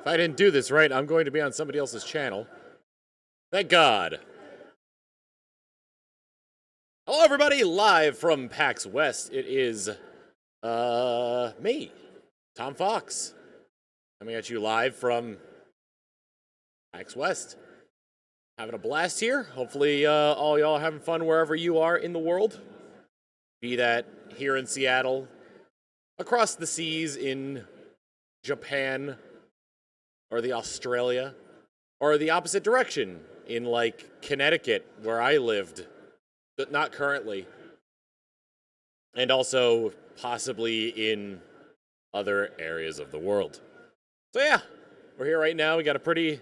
If I didn't do this right, I'm going to be on somebody else's channel. Thank God. Hello, everybody, live from PAX West. It is, me, Tom Fox, coming at you live from PAX West. Having a blast here. Hopefully, all y'all are having fun wherever you are in the world. Be that here in Seattle, across the seas in Japan, or the Australia, or the opposite direction in, like, Connecticut, where I lived, but not currently. And also, possibly in other areas of the world. So yeah, we're here right now. We got a pretty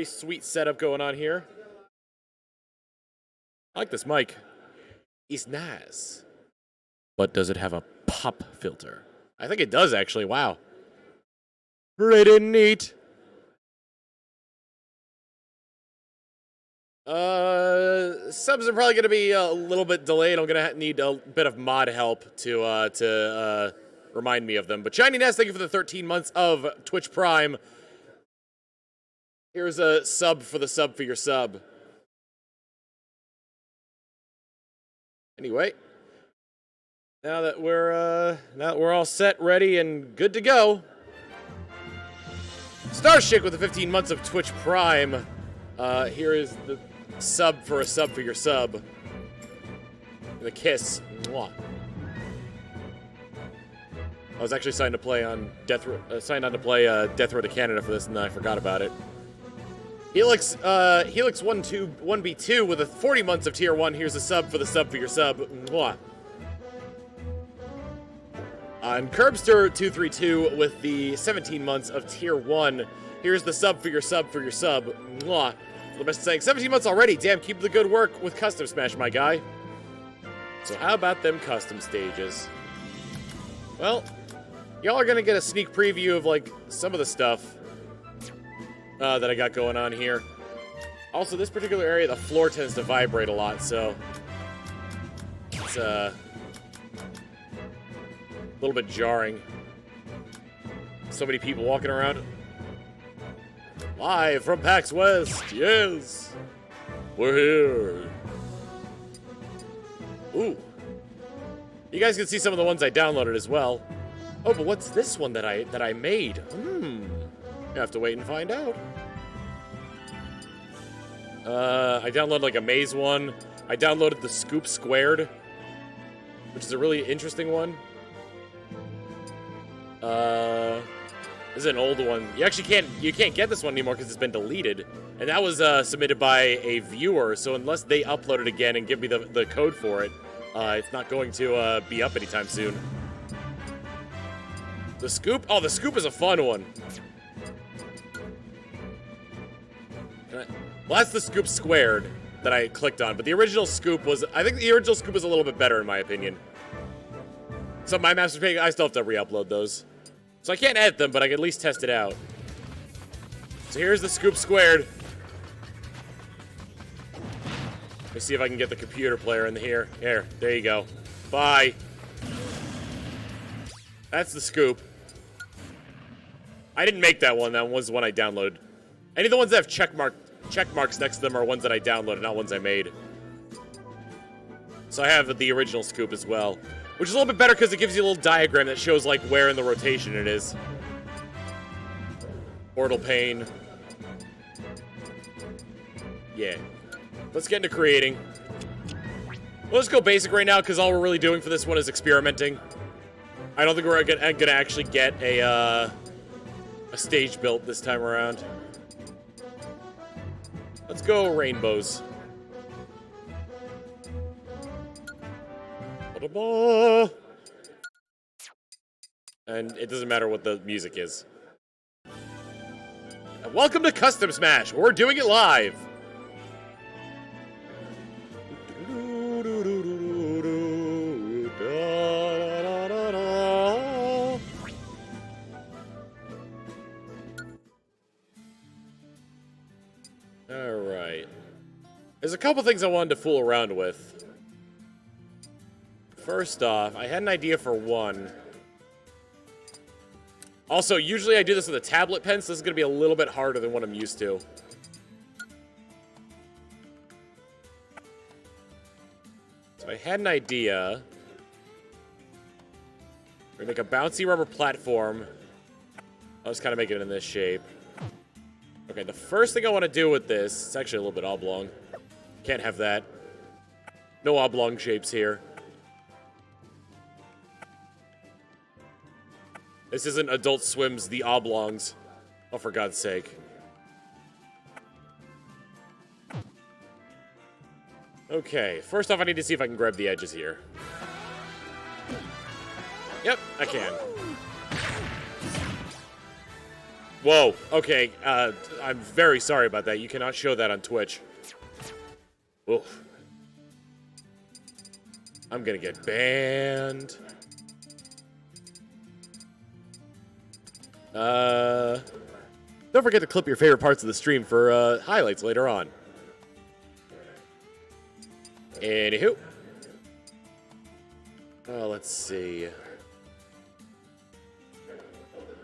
sweet setup going on here. I like this mic. It's nice. But does it have a pop filter? I think it does, actually. Wow. Pretty neat. Subs are probably going to be a little bit delayed. I'm going to need a bit of mod help to remind me of them. But Shiny Nest, thank you for the 13 months of Twitch Prime. Here's a sub for your sub. Anyway, now that we're all set, ready, and good to go. Starshik with the 15 months of Twitch Prime. Here is the sub for your sub. The kiss. Mwah. I was actually signed on to play Death Road to Canada for this, and then I forgot about it. Helix 1B2 with a 40 months of Tier 1. Here's a sub for your sub. Mwah. On Curbster232 with the 17 months of Tier 1. Here's the sub for your sub. Mwah. The best saying, 17 months already. Damn, keep the good work with Custom Smash, my guy. So how about them custom stages? Well, y'all are gonna get a sneak preview of, like, some of the stuff that I got going on here. Also, this particular area, the floor tends to vibrate a lot, so it's a little bit jarring. So many people walking around. Live from PAX West, yes! We're here. Ooh. You guys can see some of the ones I downloaded as well. Oh, but what's this one that I made? You have to wait and find out. I downloaded like a maze one. I downloaded the Scoop Squared, which is a really interesting one. This is an old one. You actually can't get this one anymore because it's been deleted. And that was submitted by a viewer, so unless they upload it again and give me the code for it, it's not going to be up anytime soon. The Scoop? Oh, the Scoop is a fun one. Well, that's the Scoop Squared that I clicked on, but the original Scoop was... I think the original Scoop was a little bit better, in my opinion. So my Master Pig, I still have to re-upload those. So I can't edit them, but I can at least test it out. So here's the Scoop Squared. Let me see if I can get the computer player in here. There you go. Bye. That's the Scoop. I didn't make that one. That one was the one I downloaded. Any of the ones that have check marks next to them are ones that I downloaded, not ones I made. So I have the original Scoop as well. Which is a little bit better because it gives you a little diagram that shows, like, where in the rotation it is. Portal pane. Yeah. Let's get into creating. Well, let's go basic right now because all we're really doing for this one is experimenting. I don't think we're gonna actually get a stage built this time around. Let's go rainbows. And it doesn't matter what the music is. And welcome to Custom Smash. We're doing it live. All right. There's a couple things I wanted to fool around with. First off, I had an idea for one. Also, usually I do this with a tablet pen, so this is going to be a little bit harder than what I'm used to. So I had an idea. We're going to make a bouncy rubber platform. I'll just kind of make it in this shape. Okay, the first thing I want to do with this, it's actually a little bit oblong. Can't have that. No oblong shapes here. This isn't Adult Swim's The Oblongs. Oh, for God's sake. Okay, first off, I need to see if I can grab the edges here. Yep, I can. Whoa, okay, I'm very sorry about that. You cannot show that on Twitch. Oof. I'm gonna get banned. Don't forget to clip your favorite parts of the stream for highlights later on. Anywho. Let's see.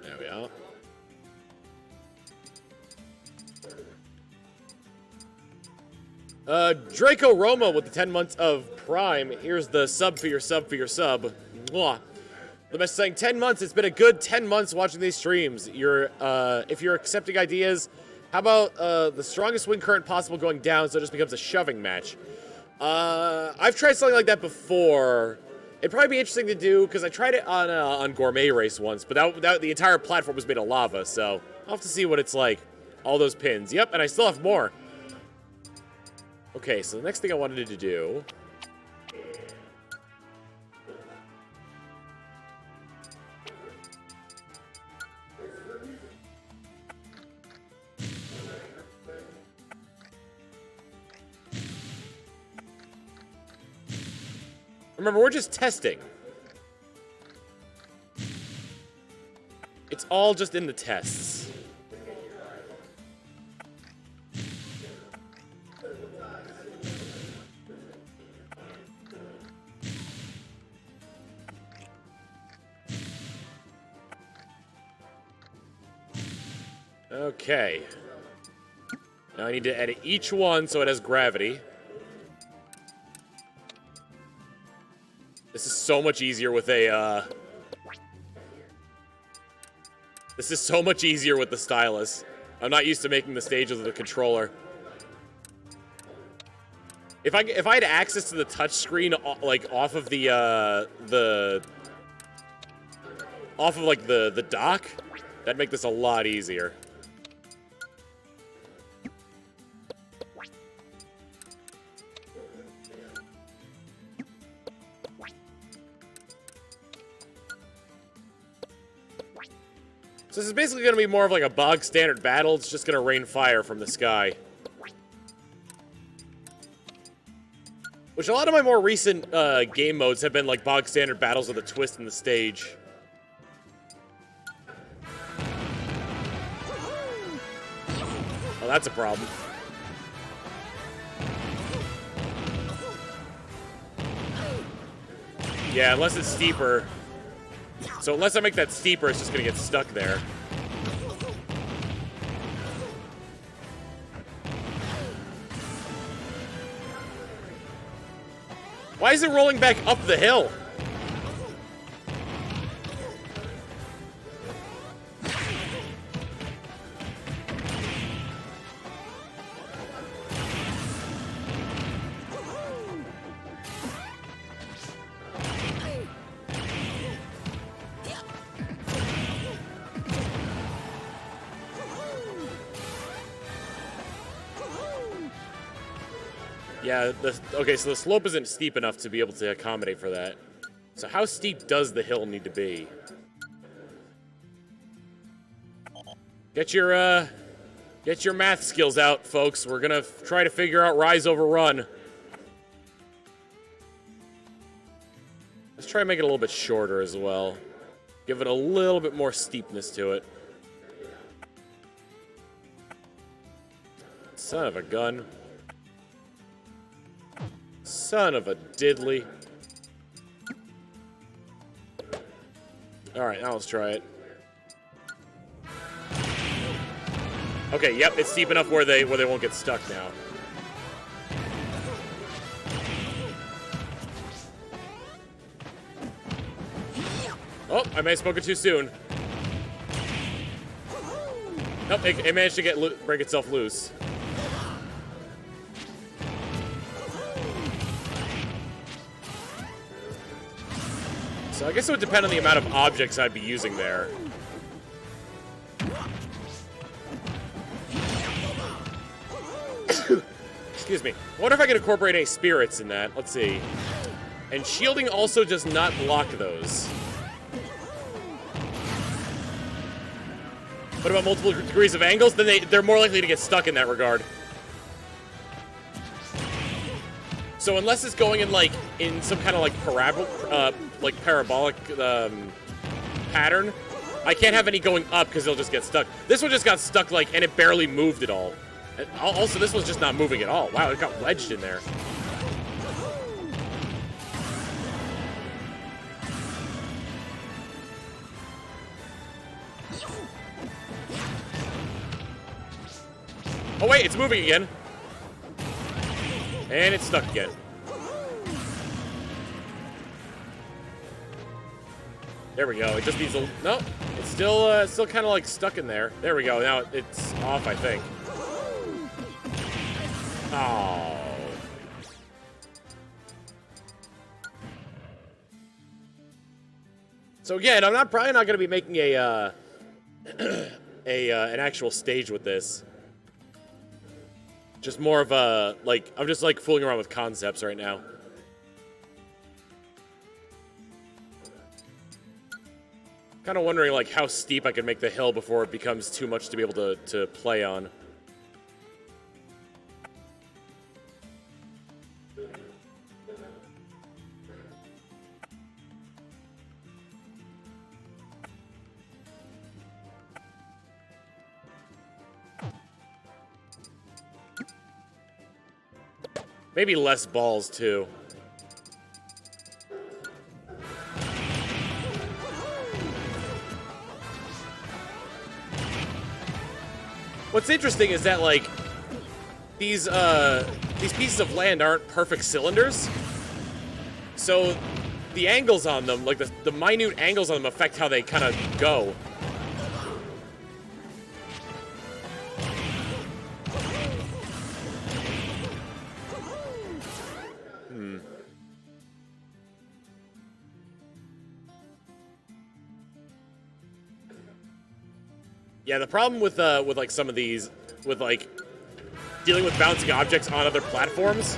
There we are. Draco Roma with the 10 months of Prime. Here's the sub for your sub for your sub. Mwah. The best saying 10 months. It's been a good 10 months watching these streams. If you're accepting ideas, how about the strongest wind current possible going down so it just becomes a shoving match? I've tried something like that before. It'd probably be interesting to do because I tried it on Gourmet Race once, but that the entire platform was made of lava, so I'll have to see what it's like. All those pins. Yep, and I still have more. Okay, so the next thing I wanted to do... Remember, we're just testing. It's all just in the tests. Okay. Now I need to edit each one so it has gravity. This is so much easier with a, This is so much easier with the stylus. I'm not used to making the stages with the controller. If I had access to the touch screen, like, off of the dock, that'd make this a lot easier. So this is basically going to be more of like a bog standard battle. It's just going to rain fire from the sky. Which a lot of my more recent game modes have been like bog standard battles with a twist in the stage. Oh, that's a problem. Yeah, unless it's steeper. So unless I make that steeper, it's just going to get stuck there. Why is it rolling back up the hill? Yeah, okay, so the slope isn't steep enough to be able to accommodate for that. So how steep does the hill need to be? Get your math skills out, folks. We're gonna try to figure out rise over run. Let's try and make it a little bit shorter as well. Give it a little bit more steepness to it. Son of a gun. Son of a diddly. Alright, now let's try it. Okay, yep, it's steep enough where they won't get stuck now. Oh, I may have spoken too soon. Nope, it managed to break itself loose. So I guess it would depend on the amount of objects I'd be using there. Excuse me. I wonder if I can incorporate any spirits in that. Let's see. And shielding also does not block those. What about multiple degrees of angles? Then they're more likely to get stuck in that regard. So unless it's going in like in some kind of like parabolic pattern, I can't have any going up because they'll just get stuck. This one just got stuck like, and it barely moved at all. And also, this one's just not moving at all. Wow, it got wedged in there. Oh wait, it's moving again. And it's stuck again. There we go. It just needs a... No, it's still kind of like stuck in there. There we go. Now it's off, I think. Oh. So again, I'm probably not going to be making an actual stage with this. Just more of a, like, I'm just, like, fooling around with concepts right now. Kind of wondering, like, how steep I can make the hill before it becomes too much to be able to play on. Maybe less balls, too. What's interesting is that, like, these pieces of land aren't perfect cylinders. So the angles on them, like the minute angles on them affect how they kind of go. Yeah, the problem with like some of these, with like dealing with bouncing objects on other platforms,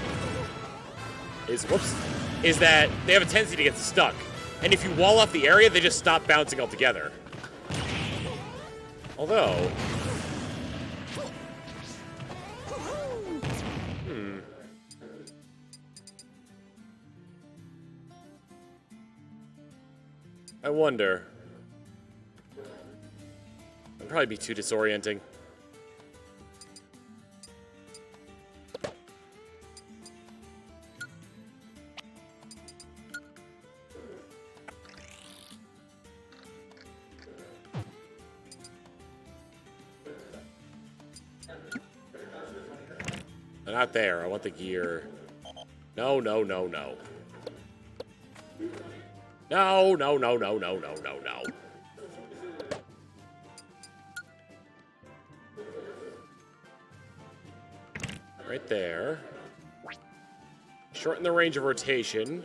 is that they have a tendency to get stuck, and if you wall off the area, they just stop bouncing altogether. Although, I wonder. It'd probably be too disorienting. Not there. I want the gear. No, no, no, no. No, no, no, no, no, no, no, no. Right there. Shorten the range of rotation.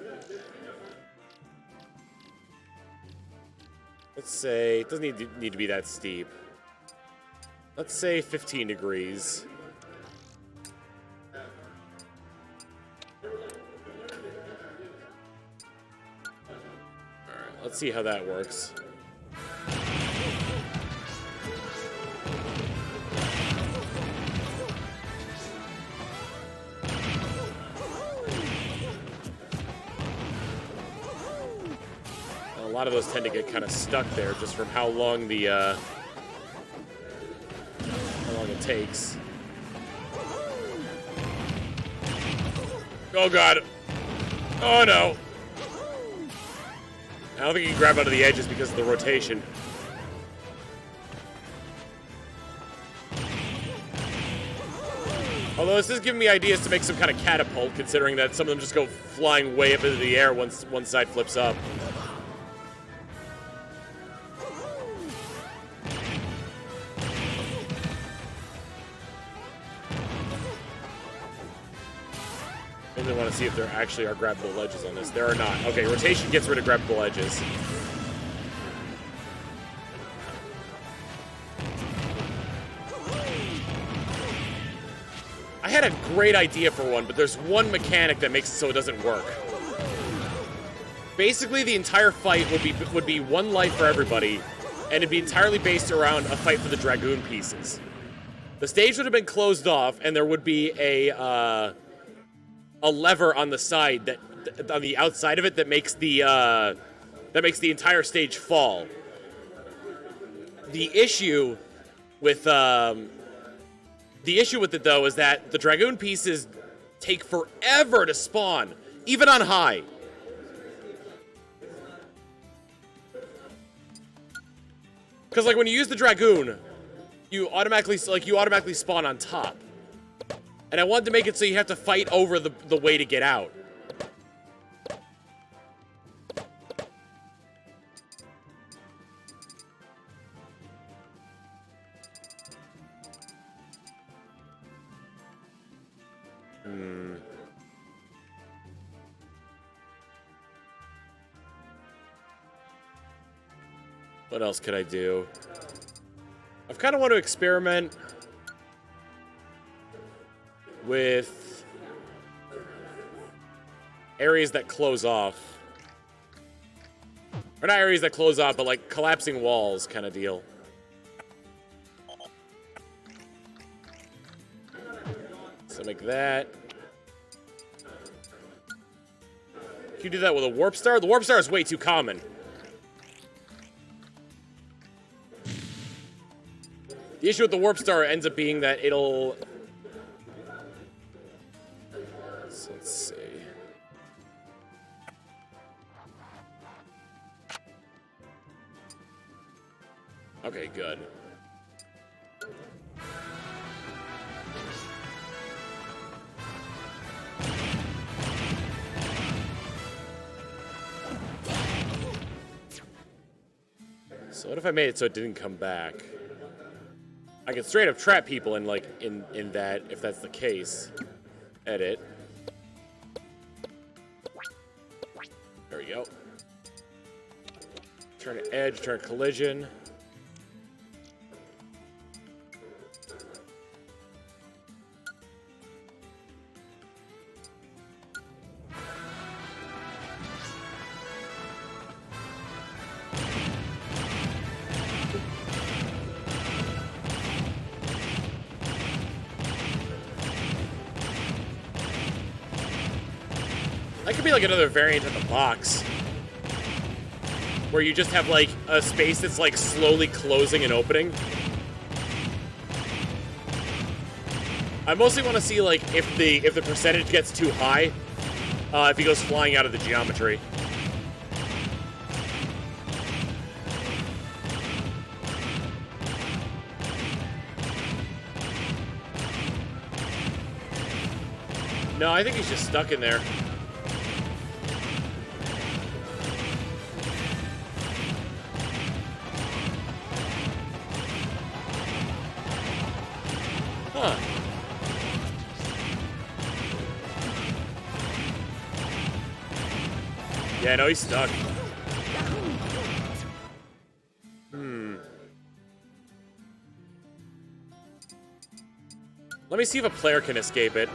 Let's say, it doesn't need to be that steep. Let's say 15 degrees. Alright, let's see how that works. A lot of those tend to get kind of stuck there just from how long the how long it takes. Oh god. Oh no. I don't think you can grab onto the edges because of the rotation. Although this is giving me ideas to make some kind of catapult, considering that some of them just go flying way up into the air once one side flips up. I want to see if there actually are grabbable ledges on this. There are not. Okay, rotation gets rid of grabbable ledges. I had a great idea for one, but there's one mechanic that makes it so it doesn't work. Basically, the entire fight would be one life for everybody, and it'd be entirely based around a fight for the Dragoon pieces. The stage would have been closed off, and there would be a lever on the side on the outside of it that makes the entire stage fall. The issue with it though is that the Dragoon pieces take forever to spawn, even on high. Because like when you use the Dragoon, you automatically spawn on top. And I wanted to make it so you have to fight over the way to get out. What else could I do? I've kind of want to experiment with areas that close off. Or not areas that close off, but like collapsing walls kind of deal. So make that. Can you do that with a warp star? The warp star is way too common. The issue with the warp star ends up being that it'll... So let's see. Okay, good. So what if I made it so it didn't come back? I could straight up trap people in that if that's the case. Edit. There we go. Turn to edge, turn to collision. That could be like another variant of the box, where you just have like a space that's like slowly closing and opening. I mostly want to see like if the percentage gets too high, if he goes flying out of the geometry. No, I think he's just stuck in there. Huh. Yeah, no, he's stuck. Let me see if a player can escape it.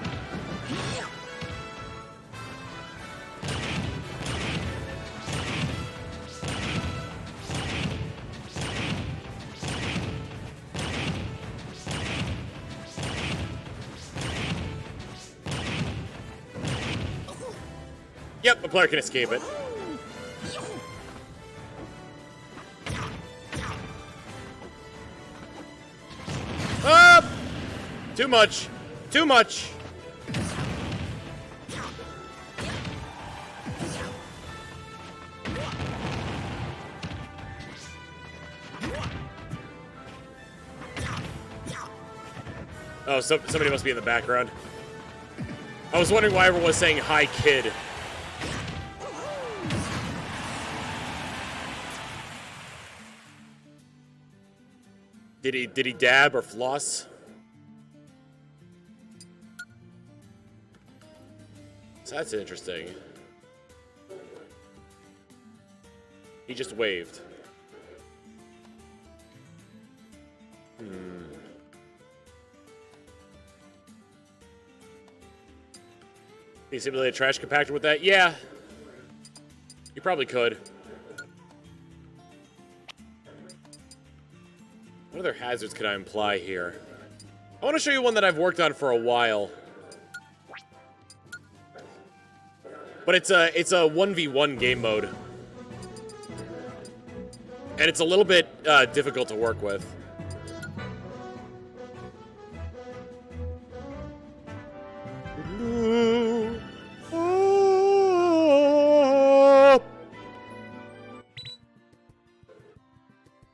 Yep, a player can escape it. Up! Too much. Too much. Oh, somebody must be in the background. I was wondering why everyone was saying hi, kid. Did he dab or floss? So that's interesting. He just waved. Can you simulate a trash compactor with that? Yeah. You probably could. What other hazards could I imply here? I want to show you one that I've worked on for a while. But it's a 1v1 game mode. And it's a little bit difficult to work with.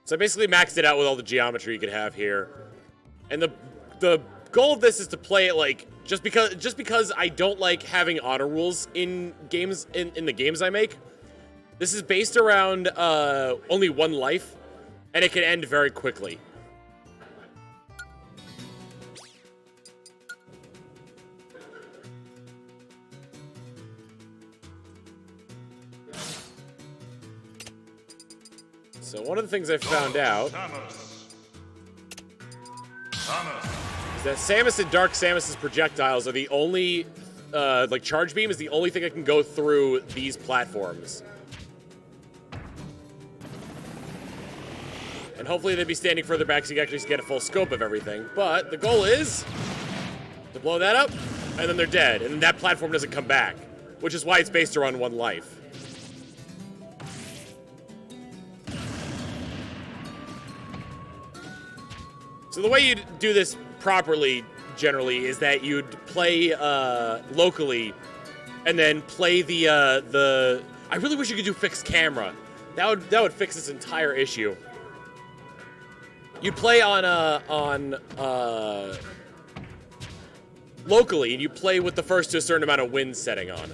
So I basically maxed it out with all the geometry you could have here. And the goal of this is to play it like just because I don't like having honor rules in games in the games I make. This is based around only one life, and it can end very quickly. So one of the things I found out is that Samus and Dark Samus's projectiles are the only, like charge beam is the only thing that can go through these platforms. And hopefully they'd be standing further back so you can actually get a full scope of everything. But the goal is to blow that up, and then they're dead, and that platform doesn't come back, which is why it's based around one life. So the way you do this properly, generally, is that you'd play locally, and then play the. I really wish you could do fixed camera. That would fix this entire issue. You'd play on locally, and you play with the first to a certain amount of wind setting on.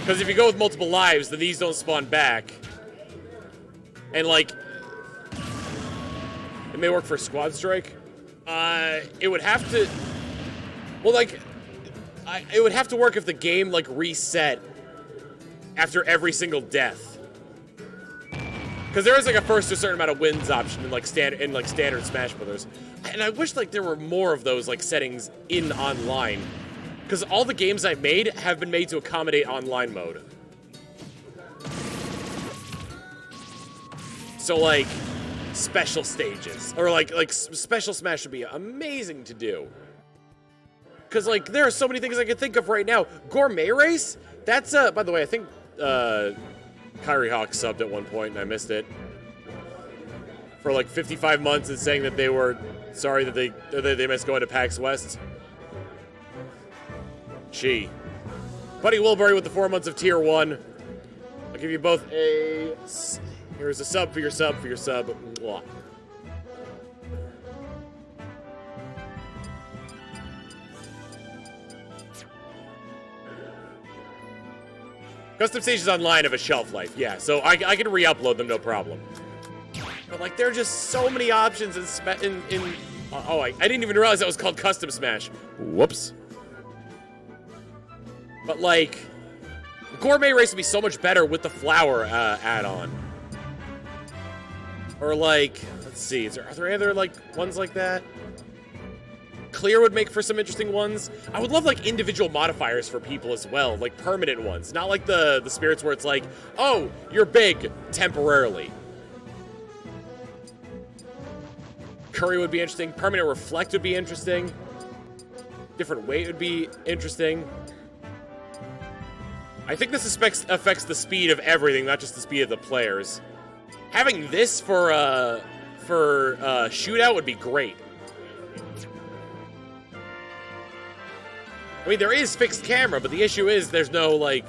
Because if you go with multiple lives, then these don't spawn back, and like. It may work for Squad Strike. It would have to... Well, like... it would have to work if the game, like, reset after every single death. Because there is, like, a first to a certain amount of wins option in, like, standard Smash Brothers. And I wish, like, there were more of those, like, settings in online. Because all the games I've made have been made to accommodate online mode. So, like... special stages, or like special Smash would be amazing to do. Cause like there are so many things I can think of right now. Gourmet Race, that's by the way, I think Kyrie Hawk subbed at one point and I missed it for like 55 months and saying that they were sorry that they missed going to PAX West. Gee, Buddy Wilbury with the 4 months of tier 1. I'll give you both a. Here's a sub for your sub for your sub. Mwah. Custom stages online have a shelf life, yeah, so I can re-upload them, no problem. But like, there are just so many options in oh, I didn't even realize that was called Custom Smash. Whoops. But like, Gourmet Race would be so much better with the flower add-on. Or like, let's see, are there any other like ones like that? Clear would make for some interesting ones. I would love like individual modifiers for people as well, like permanent ones. Not like the spirits where it's like, oh, you're big temporarily. Curry would be interesting. Permanent reflect would be interesting. Different weight would be interesting. I think this affects the speed of everything, not just the speed of the players. Having this for shootout would be great. I mean, there is fixed camera, but the issue is there's no, like...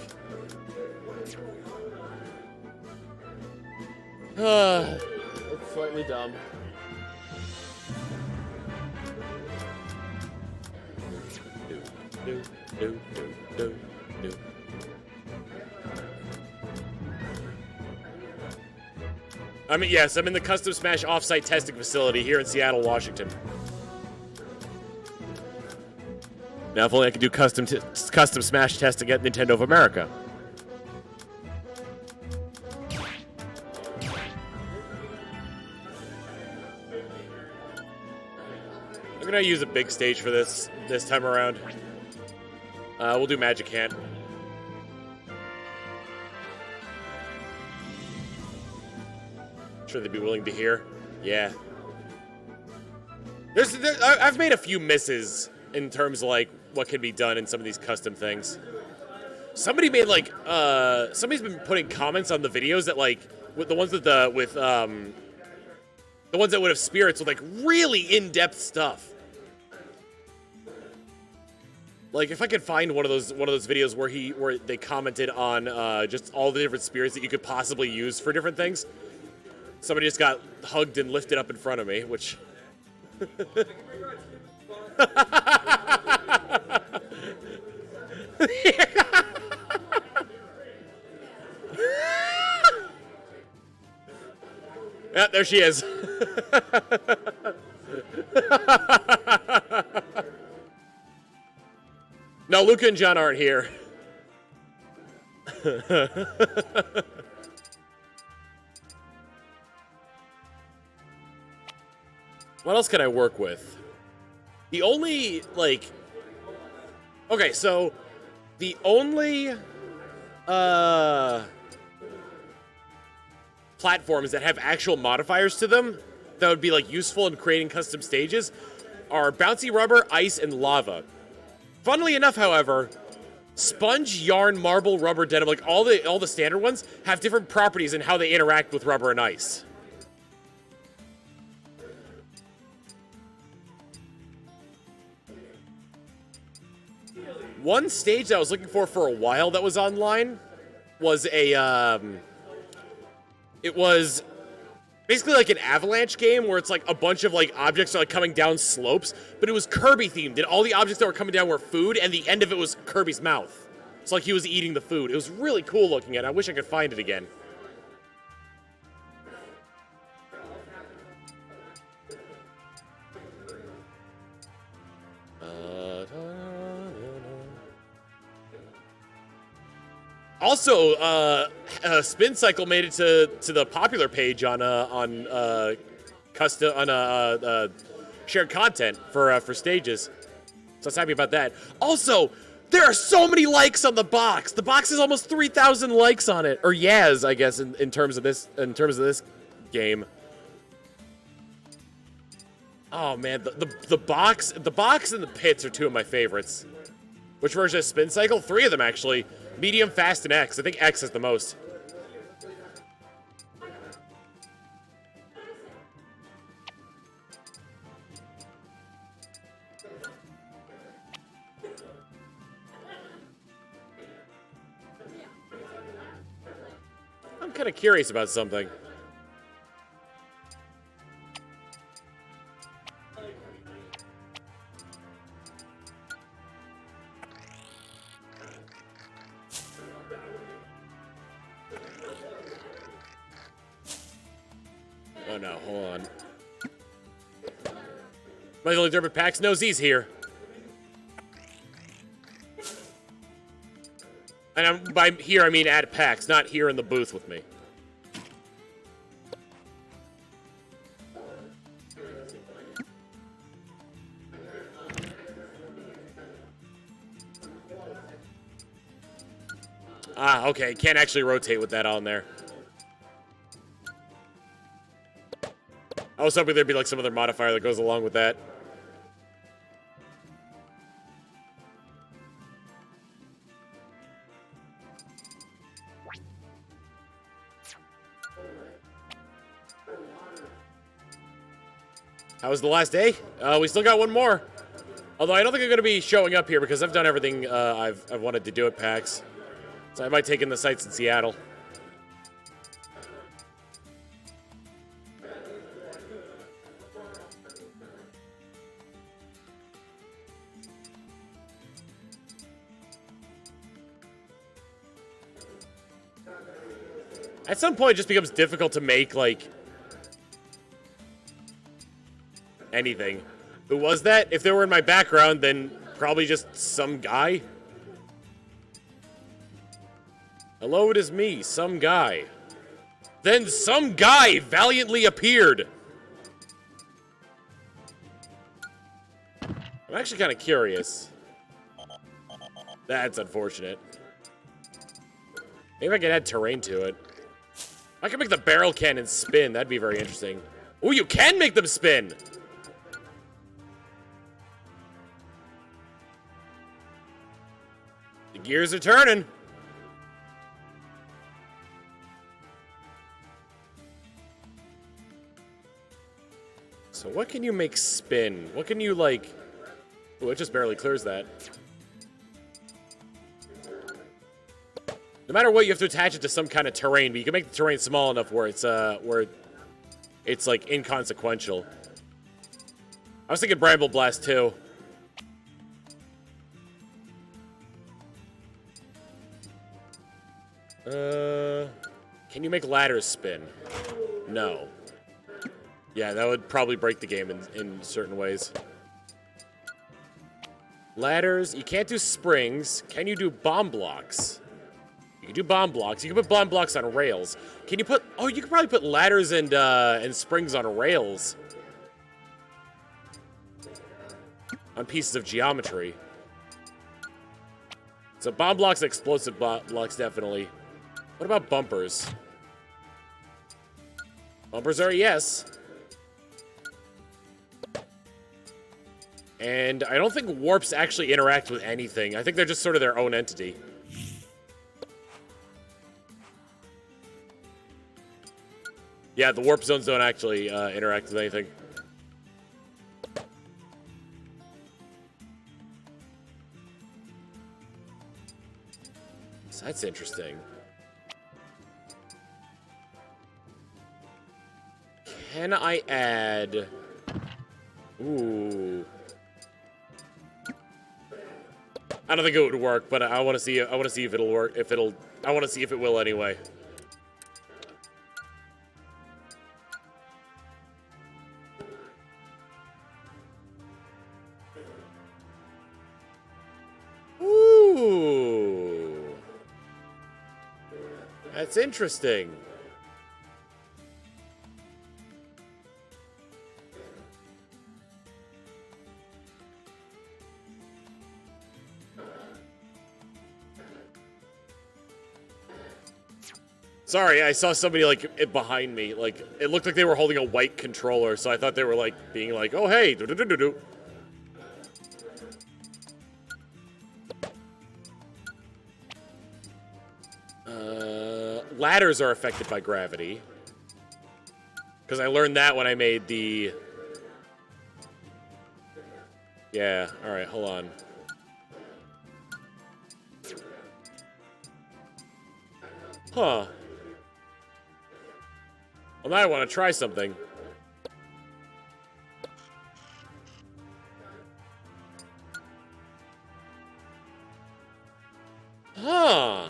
It's slightly dumb. do, do, do. I mean, yes, I'm in the Custom Smash offsite testing facility here in Seattle, Washington. Now, if only I could do custom Smash testing at Nintendo of America. I'm gonna use a big stage for this time around. We'll do Magic Hand. Sure they'd be willing to hear. Yeah. I've made a few misses in terms of like what can be done in some of these custom things. Somebody made like somebody's been putting comments on the videos that like with the ones with the ones that would have spirits with like really in-depth stuff. Like if I could find one of those videos where they commented on just all the different spirits that you could possibly use for different things. Somebody just got hugged and lifted up in front of me, which... Yeah, there she is. No, Luca and John aren't here. What else can I work with? The only, like... Okay, so... The only... platforms that have actual modifiers to them that would be, like, useful in creating custom stages are Bouncy Rubber, Ice, and Lava. Funnily enough, however, Sponge, Yarn, Marble, Rubber, Denim, like, all the standard ones have different properties in how they interact with Rubber and Ice. One stage that I was looking for a while that was online was a, it was basically like an avalanche game where it's like a bunch of like objects are like coming down slopes, but it was Kirby themed, and all the objects that were coming down were food, and the end of it was Kirby's mouth. It's like he was eating the food. It was really cool looking at it. I wish I could find it again. Also, Spin Cycle made it to the popular page on shared content for stages. So I was happy about that. Also, there are so many likes on the box. The box has almost 3,000 likes on it, or Yaz, I guess, in terms of this game. Oh man, the box and the pits are two of my favorites. Which version of Spin Cycle? 3 of them actually. Medium, Fast, and X. I think X is the most. I'm kind of curious about something. Oh no, hold on. Michael Dermot PAX knows he's here. And by here I mean at PAX, not here in the booth with me. Ah, okay, can't actually rotate with that on there. I was hoping there'd be like some other modifier that goes along with that. How was the last day? We still got one more. Although I don't think I'm going to be showing up here because I've done everything I've wanted to do at PAX. So I might take in the sights in Seattle. At some point, it just becomes difficult to make, like, anything. Who was that? If they were in my background, then probably just some guy. Hello, it is me, some guy. Then some guy valiantly appeared. I'm actually kind of curious. That's unfortunate. Maybe I can add terrain to it. I can make the barrel cannon spin. That'd be very interesting. Oh, you can make them spin! The gears are turning. So what can you make spin? What can you, like... Oh, it just barely clears that. No matter what, you have to attach it to some kind of terrain, but you can make the terrain small enough where it's like inconsequential. I was thinking Bramble Blast too. Can you make ladders spin? No. Yeah, that would probably break the game in certain ways. Ladders, you can't do springs. Can you do bomb blocks? You can do bomb blocks. You can put bomb blocks on rails. Can you put... Oh, you can probably put ladders and springs on rails. On pieces of geometry. So bomb blocks and explosive blocks, definitely. What about bumpers? Bumpers are a yes. And I don't think warps actually interact with anything. I think they're just sort of their own entity. Yeah, the warp zones don't actually interact with anything. So that's interesting. Can I add... Ooh. I don't think it would work, but I want to see. I want to see if it'll work. I want to see if it will anyway. Ooh, that's interesting. Sorry, I saw somebody, like, behind me. Like, it looked like they were holding a white controller, so I thought they were, like, being like, oh, hey, do-do-do-do-do. Ladders are affected by gravity. Because I learned that when I made the... Yeah, alright, hold on. Huh. Well, now I want to try something. Huh.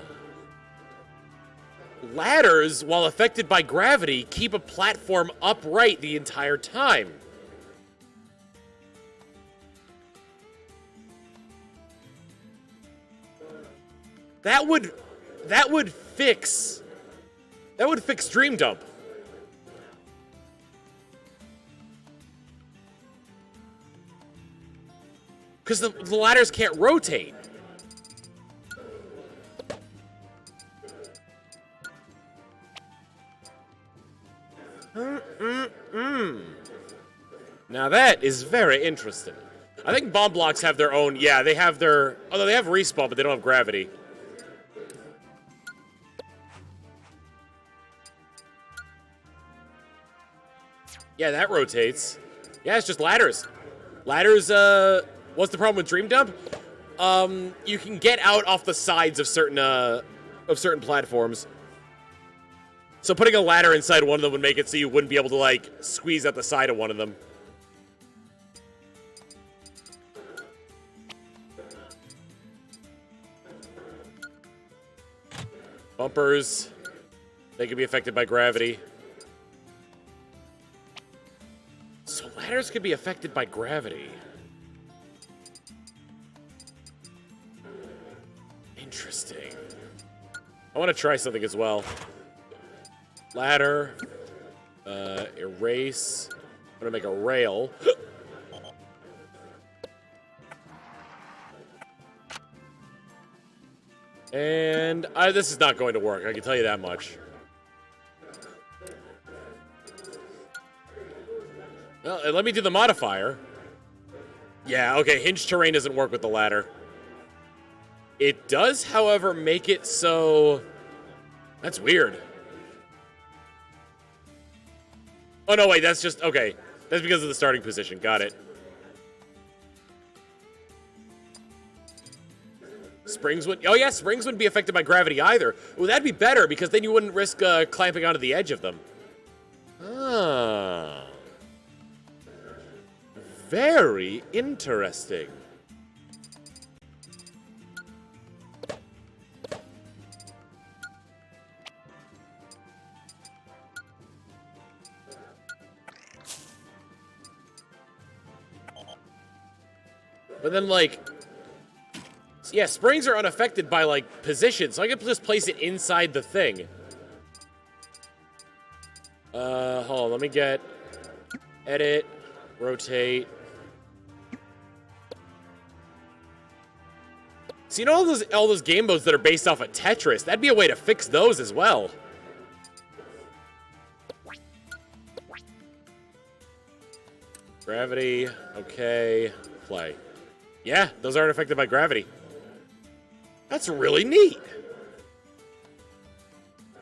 Ladders, while affected by gravity, keep a platform upright the entire time. That would fix Dream Dump. Because the ladders can't rotate. Now that is very interesting. I think bomb blocks have their own... Yeah, they have their... Although they have respawn, but they don't have gravity. Yeah, that rotates. Yeah, it's just ladders. Ladders, what's the problem with Dream Dump? You can get out off the sides of certain platforms. So putting a ladder inside one of them would make it so you wouldn't be able to, like, squeeze out the side of one of them. Bumpers. They could be affected by gravity. So ladders could be affected by gravity. Interesting. I want to try something as well. Ladder. Erase. I'm going to make a rail. And this is not going to work, I can tell you that much. Well, let me do the modifier. Yeah, okay, hinged terrain doesn't work with the ladder. It does, however, make it so... That's weird. Oh, no, wait, that's just... Okay, that's because of the starting position. Got it. Springs would... Oh, yeah, springs wouldn't be affected by gravity either. Well, that'd be better, because then you wouldn't risk clamping onto the edge of them. Ah. Very interesting. But then, like... Yeah, springs are unaffected by, like, position, so I could just place it inside the thing. Hold on, let me get... Edit, rotate... So you know all those game modes that are based off of Tetris? That'd be a way to fix those as well. Gravity, okay, play. Yeah, those aren't affected by gravity. That's really neat.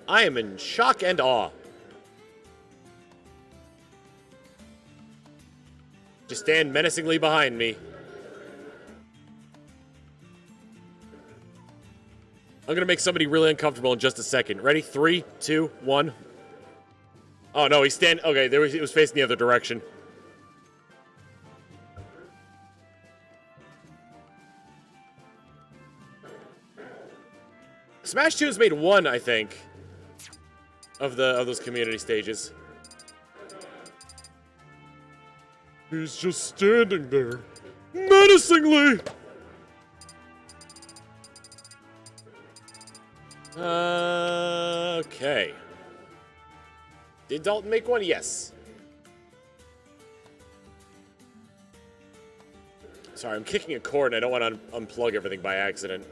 I am in shock and awe. Just stand menacingly behind me. I'm gonna make somebody really uncomfortable in just a second. Ready? 3, 2, 1. Oh no, he's okay, he was facing the other direction. Smash 2 has made one, I think, of those community stages. He's just standing there, menacingly. Okay. Did Dalton make one? Yes. Sorry, I'm kicking a cord and I don't want to unplug everything by accident.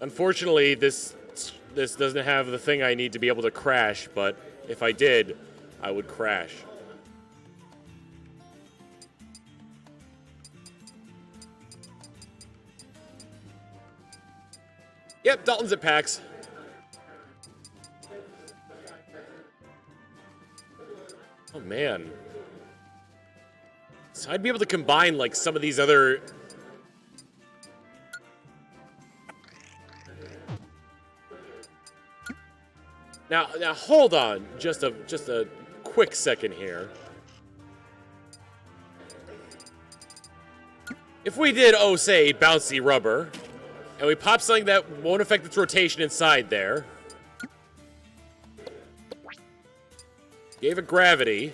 Unfortunately, this doesn't have the thing I need to be able to crash, but if I did, I would crash. Yep, Dalton's at PAX. Oh, man. So I'd be able to combine, like, some of these other... Now, hold on, just a quick second here. If we did, oh, say, bouncy rubber, and we pop something that won't affect its rotation inside there, gave it gravity,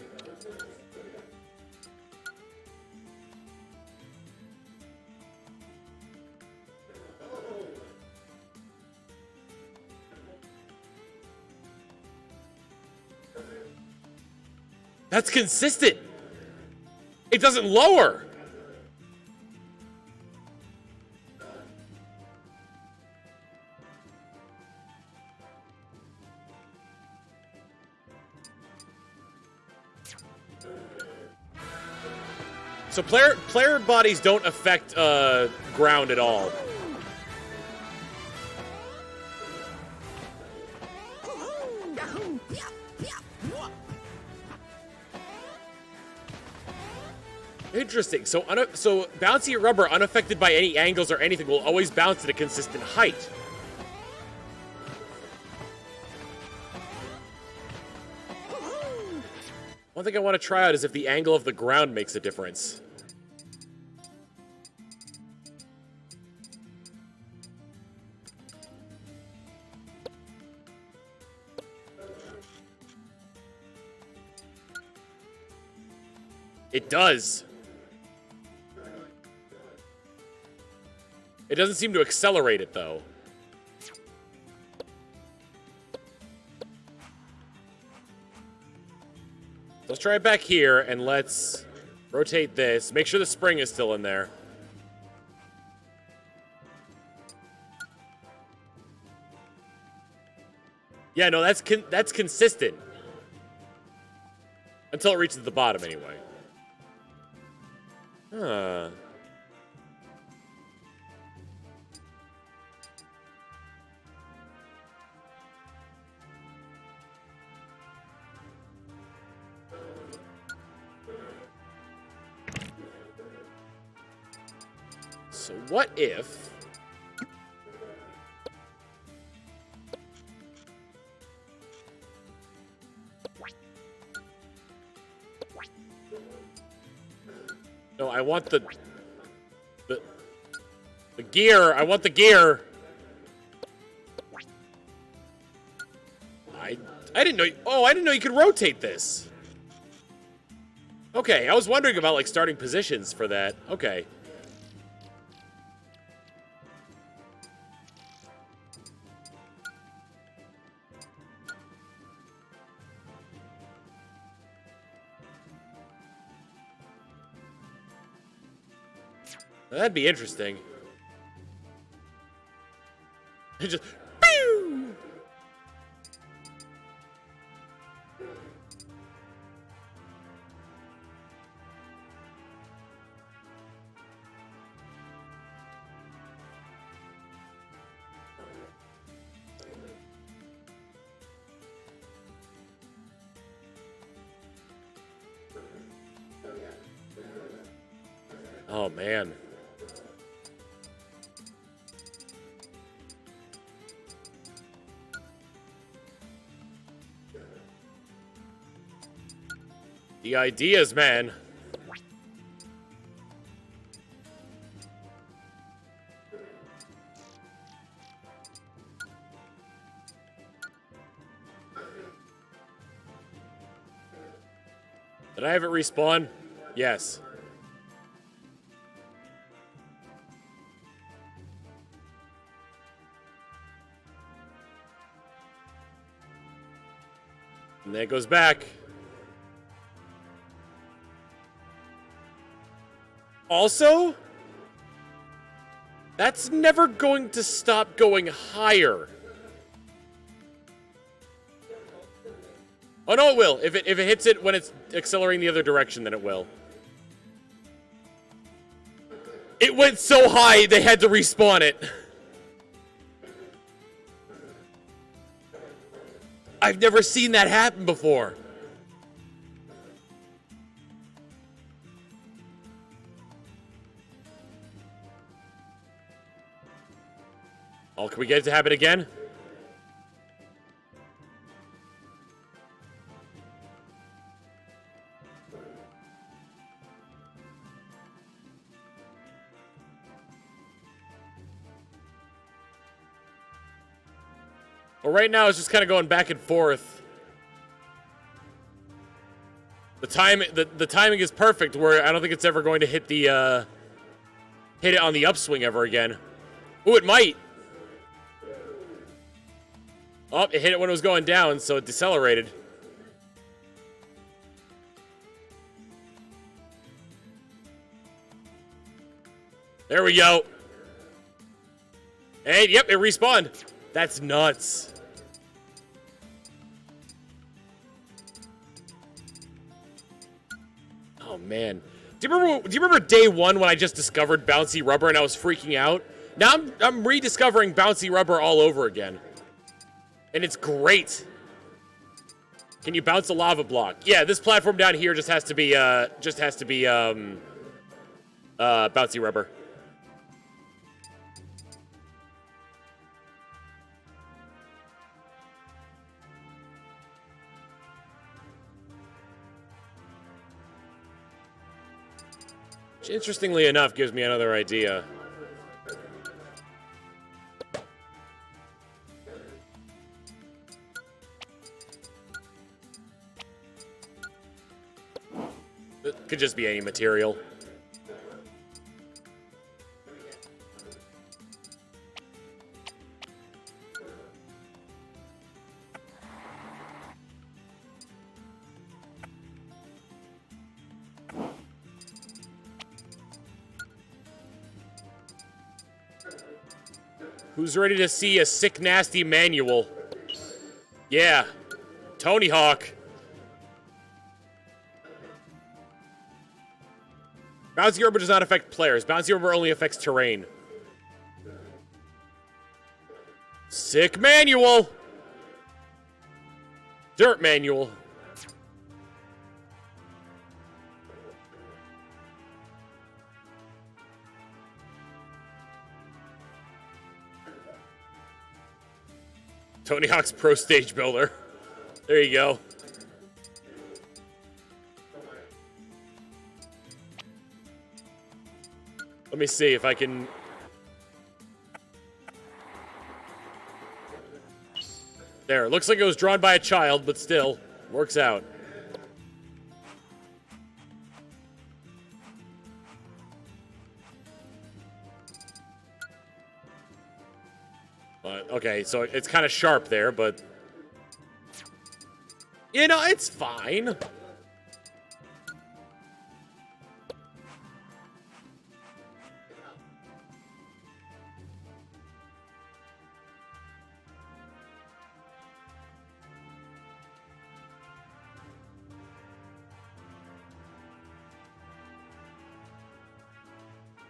that's consistent. It doesn't lower. So player bodies don't affect ground at all. Interesting. So bouncy rubber, unaffected by any angles or anything, will always bounce at a consistent height. One thing I want to try out is if the angle of the ground makes a difference. It does. It doesn't seem to accelerate it, though. Let's try it back here, and let's rotate this. Make sure the spring is still in there. Yeah, no, that's consistent. Until it reaches the bottom, anyway. Huh. So what if... No, I want the gear. I want the gear. I didn't know. Oh, I didn't know you could rotate this. Okay, I was wondering about like starting positions for that. Okay. That'd be interesting. It just... Pew! Oh, man. The ideas, man. Did I have it respawn? Yes. And then it goes back. Also, that's never going to stop going higher. Oh, no, it will. If it hits it when it's accelerating the other direction, then it will. It went so high, they had to respawn it. I've never seen that happen before. Oh, can we get it to happen again? Well, right now it's just kind of going back and forth. The timing is perfect, where I don't think it's ever going to hit the hit it on the upswing ever again. Ooh, it might. Oh, it hit it when it was going down, so it decelerated. There we go. And yep, it respawned. That's nuts. Oh man. Do you remember day one when I just discovered bouncy rubber and I was freaking out? Now I'm rediscovering bouncy rubber all over again. And it's great. Can you bounce a lava block? Yeah, this platform down here just has to be bouncy rubber. Which, interestingly enough, gives me another idea. It could just be any material. Who's ready to see a sick, nasty manual? Yeah, Tony Hawk. Bouncy Rubber does not affect players. Bouncy Rubber only affects terrain. Sick manual. Dirt manual. Tony Hawk's Pro Stage Builder. There you go. Let me see if I can... There, it looks like it was drawn by a child, but still, works out. But, okay, so it's kind of sharp there, but... You know, it's fine.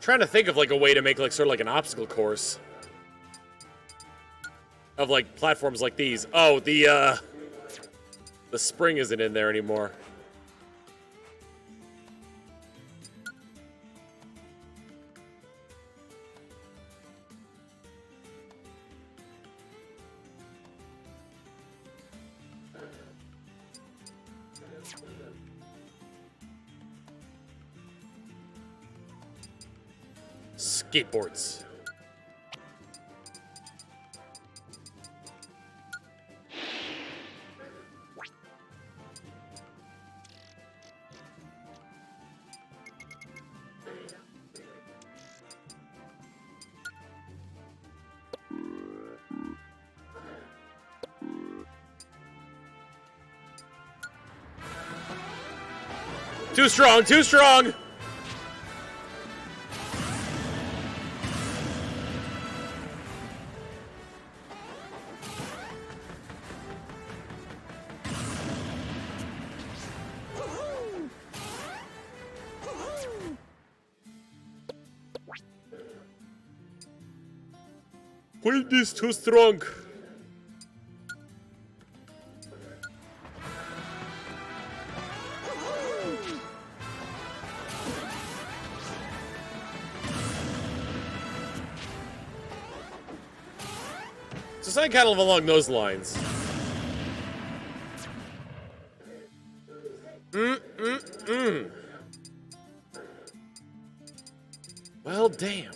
Trying to think of like a way to make like sort of like an obstacle course of like platforms like these. Oh, the spring isn't in there anymore. Skateboards. Too strong, too strong! Wind is too strong. So something kind of along those lines. Well, damn.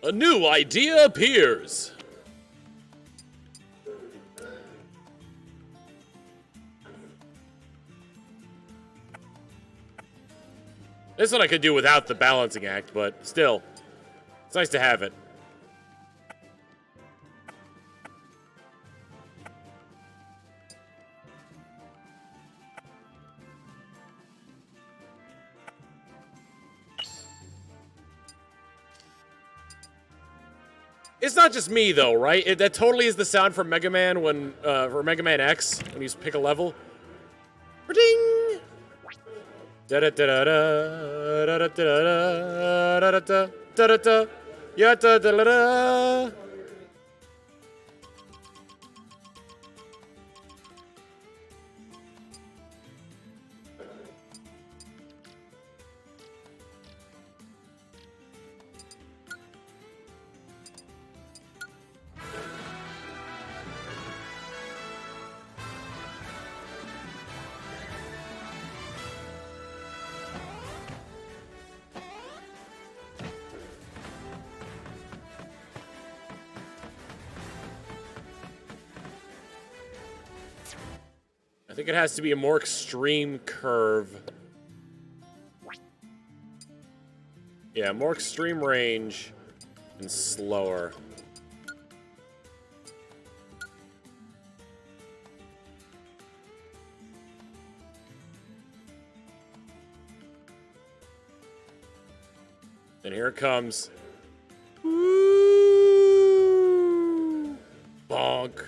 A new idea appears. This one I could do without the balancing act, but still, it's nice to have it. It's not just me, though, right? That totally is the sound from Mega Man when, for Mega Man X, when you pick a level. Ding! Da da da da da da da da da da da da ya da da da. I think it has to be a more extreme curve. Yeah, more extreme range and slower. And here it comes. Woo! Bonk.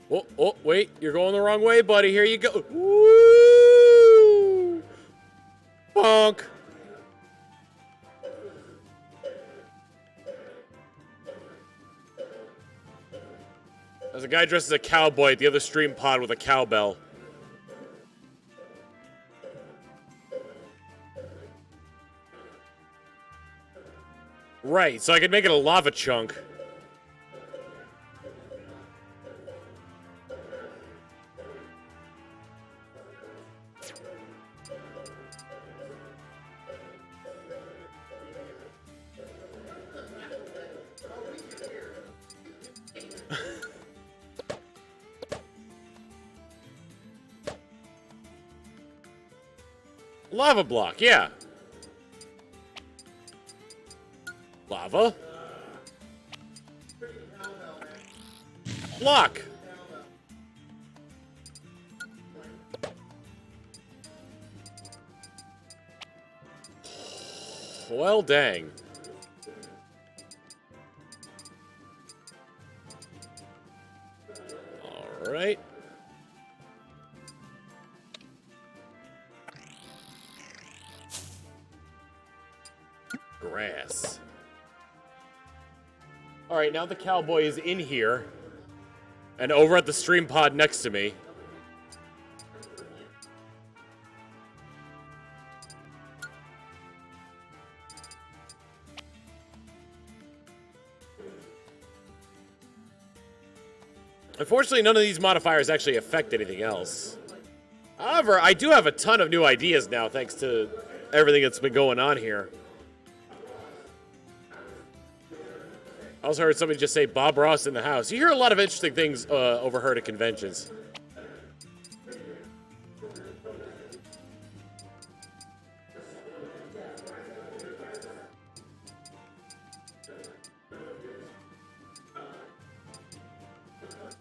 Oh, oh, wait. You're going the wrong way, buddy. Here you go. Woo! Bonk. There's a guy dressed as a cowboy at the other stream pod with a cowbell. Right, so I could make it a lava chunk. Lava block, yeah. Lava. Block. Well, dang. All right. Grass. All right, now the cowboy is in here and over at the stream pod next to me. Unfortunately, none of these modifiers actually affect anything else. However, I do have a ton of new ideas now thanks to everything that's been going on here. I also heard somebody just say Bob Ross in the house. You hear a lot of interesting things overheard at conventions.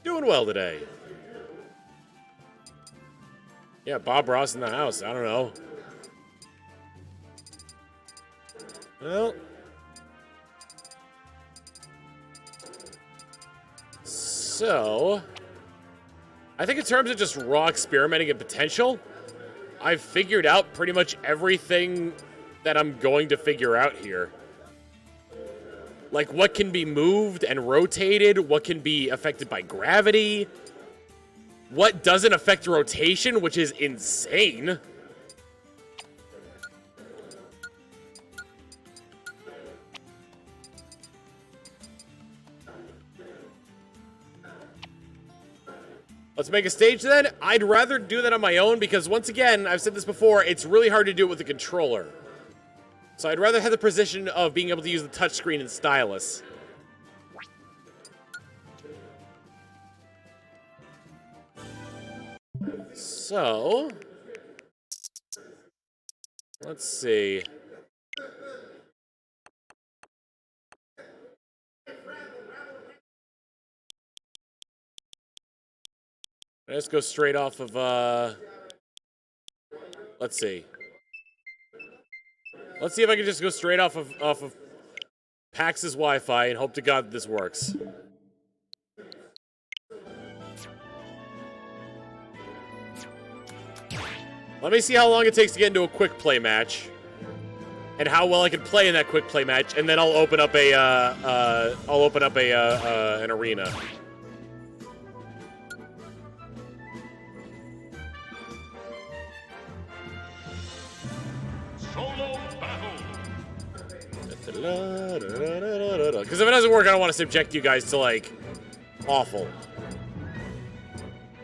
Doing well today. Yeah, Bob Ross in the house. I don't know. Well. So, I think in terms of just raw experimenting and potential, I've figured out pretty much everything that I'm going to figure out here. Like what can be moved and rotated, what can be affected by gravity, what doesn't affect rotation, which is insane. Let's make a stage then. I'd rather do that on my own because once again, I've said this before, it's really hard to do it with a controller. So I'd rather have the position of being able to use the touchscreen and stylus. So, let's see. Let's go straight off of, let's see. Let's see if I can just go straight off of PAX's Wi-Fi and hope to God that this works. Let me see how long it takes to get into a quick play match, and how well I can play in that quick play match, and then I'll open up a an arena. Because if it doesn't work, I don't want to subject you guys to, like, awful.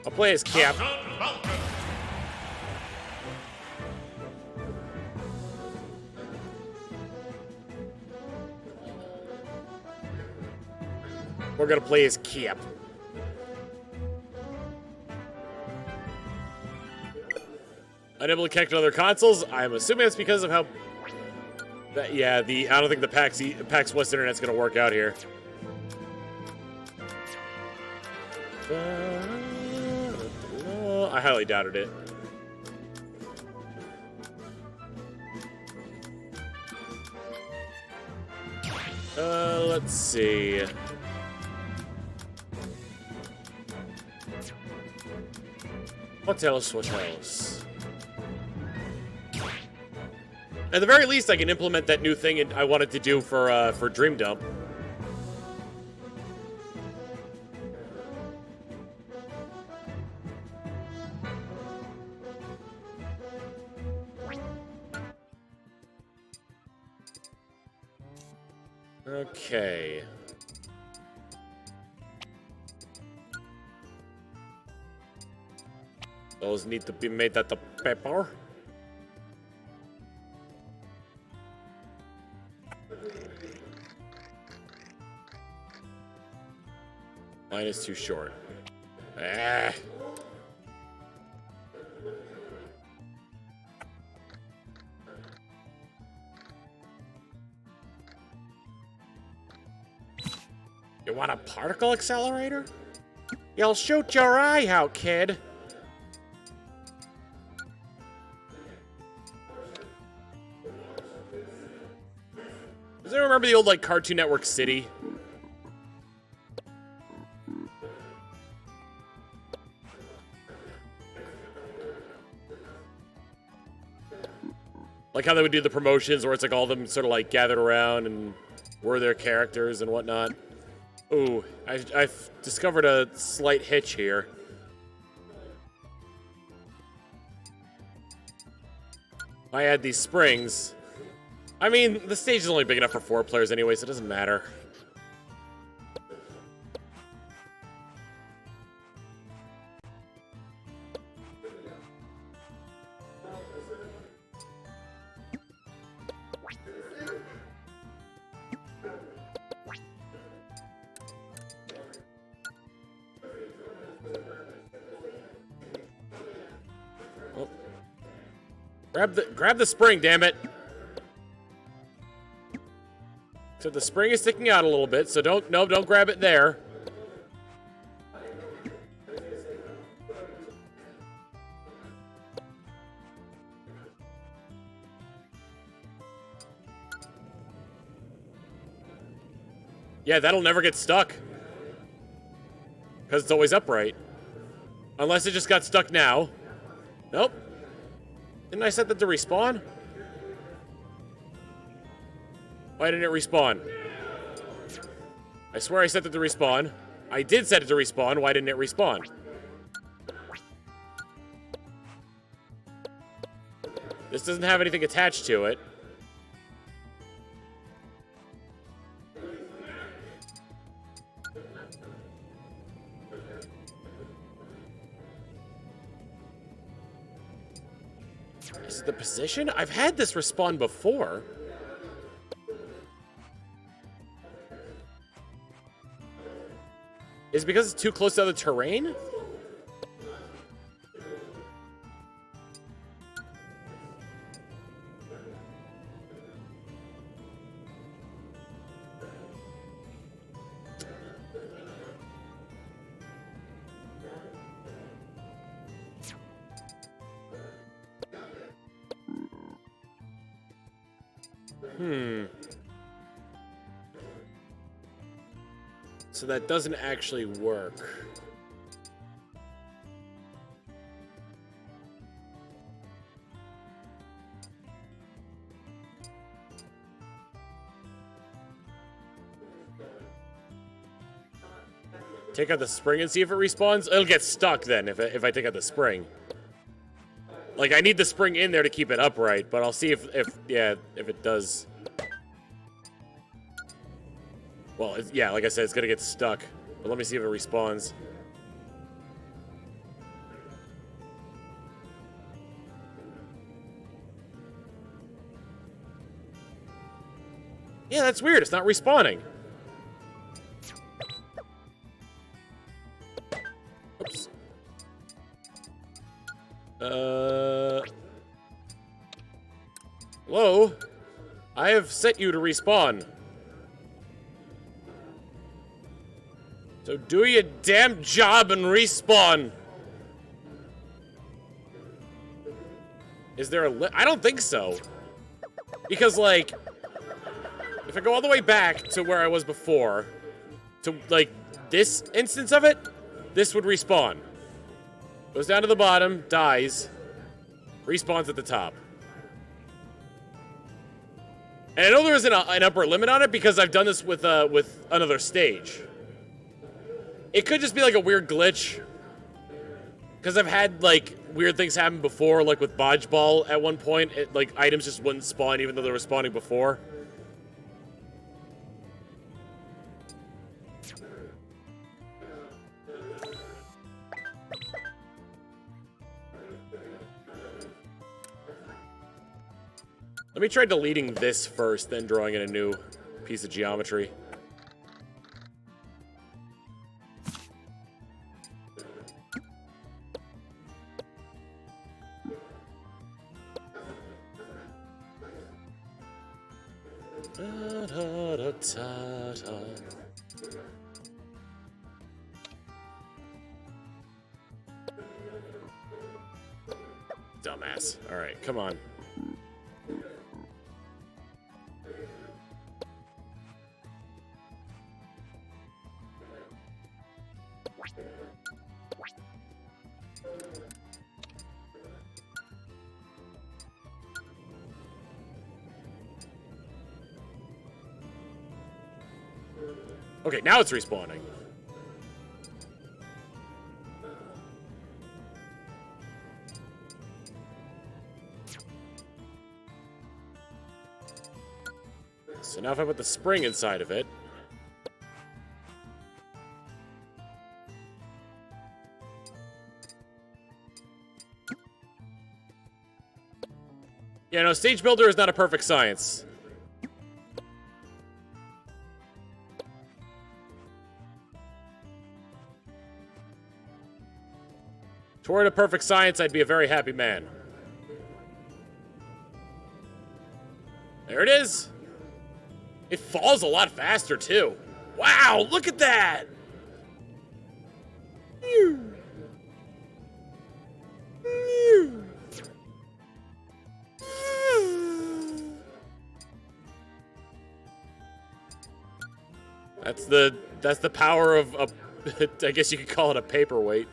I'll play as Cap. We're gonna play as Cap. Unable to connect to other consoles. I'm assuming that's because of how... yeah, I don't think the PAX West internet's gonna work out here. I highly doubted it. Let's see. What else? What else? At the very least, I can implement that new thing I wanted to do for Dream Dump. Okay. Those need to be made out of paper. Mine is too short. Ah. You want a particle accelerator? You'll shoot your eye out, kid. Does anyone remember the old, like, Cartoon Network City? Like how they would do the promotions where it's like all of them sort of like gathered around and were their characters and whatnot. Ooh, I've discovered a slight hitch here. I add these springs. I mean, the stage is only big enough for 4 players anyway, so it doesn't matter. Oh. Grab the spring, damn it. So the spring is sticking out a little bit, so don't grab it there. Yeah, that'll never get stuck. Because it's always upright. Unless it just got stuck now. Nope. Didn't I set that to respawn? Why didn't it respawn? I swear I set it to respawn. I did set it to respawn. Why didn't it respawn? This doesn't have anything attached to it. Is it the position? I've had this respawn before. Is it because it's too close to the terrain? So that doesn't actually work. Take out the spring and see if it respawns? It'll get stuck then if I take out the spring. Like, I need the spring in there to keep it upright, but I'll see if it does. Well, yeah, like I said, it's gonna get stuck. But let me see if it respawns. Yeah, that's weird. It's not respawning. Oops. Hello? I have set you to respawn. So do your damn job and respawn. Is there a I don't think so. Because, like, if I go all the way back to where I was before, to, like, this instance of it, this would respawn. Goes down to the bottom, dies, respawns at the top. And I know there isn't an upper limit on it because I've done this with another stage. It could just be like a weird glitch. Because I've had, like, weird things happen before, like with Bodgeball at one point. Like, items just wouldn't spawn even though they were spawning before. Let me try deleting this first, then drawing in a new piece of geometry. Dumbass. All right, come on. Okay, now it's respawning. So now if I put the spring inside of it. Yeah, no, stage builder is not a perfect science. Toward a perfect science, I'd be a very happy man. There it is. It falls a lot faster, too. Wow, look at that! That's the power of a, I guess you could call it a paperweight.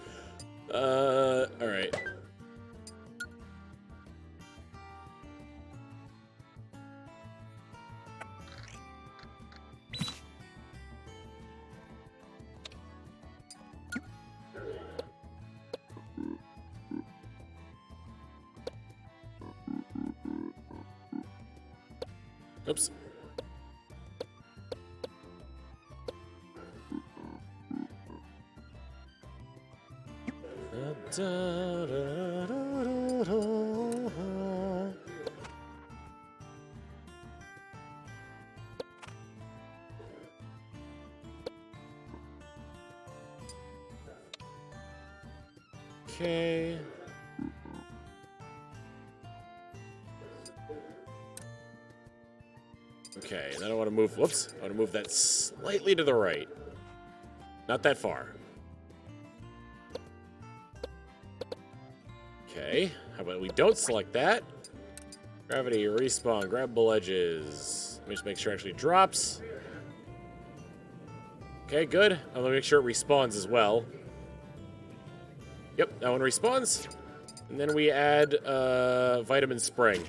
Alright. Oops. Okay. Okay, then I want to move, whoops, I want to move that slightly to the right. Not that far. Okay, how about we don't select that? Gravity, respawn, grabbable edges. Let me just make sure it actually drops. Okay, good. I'm gonna make sure it respawns as well. Yep, that one respawns. And then we add vitamin spring.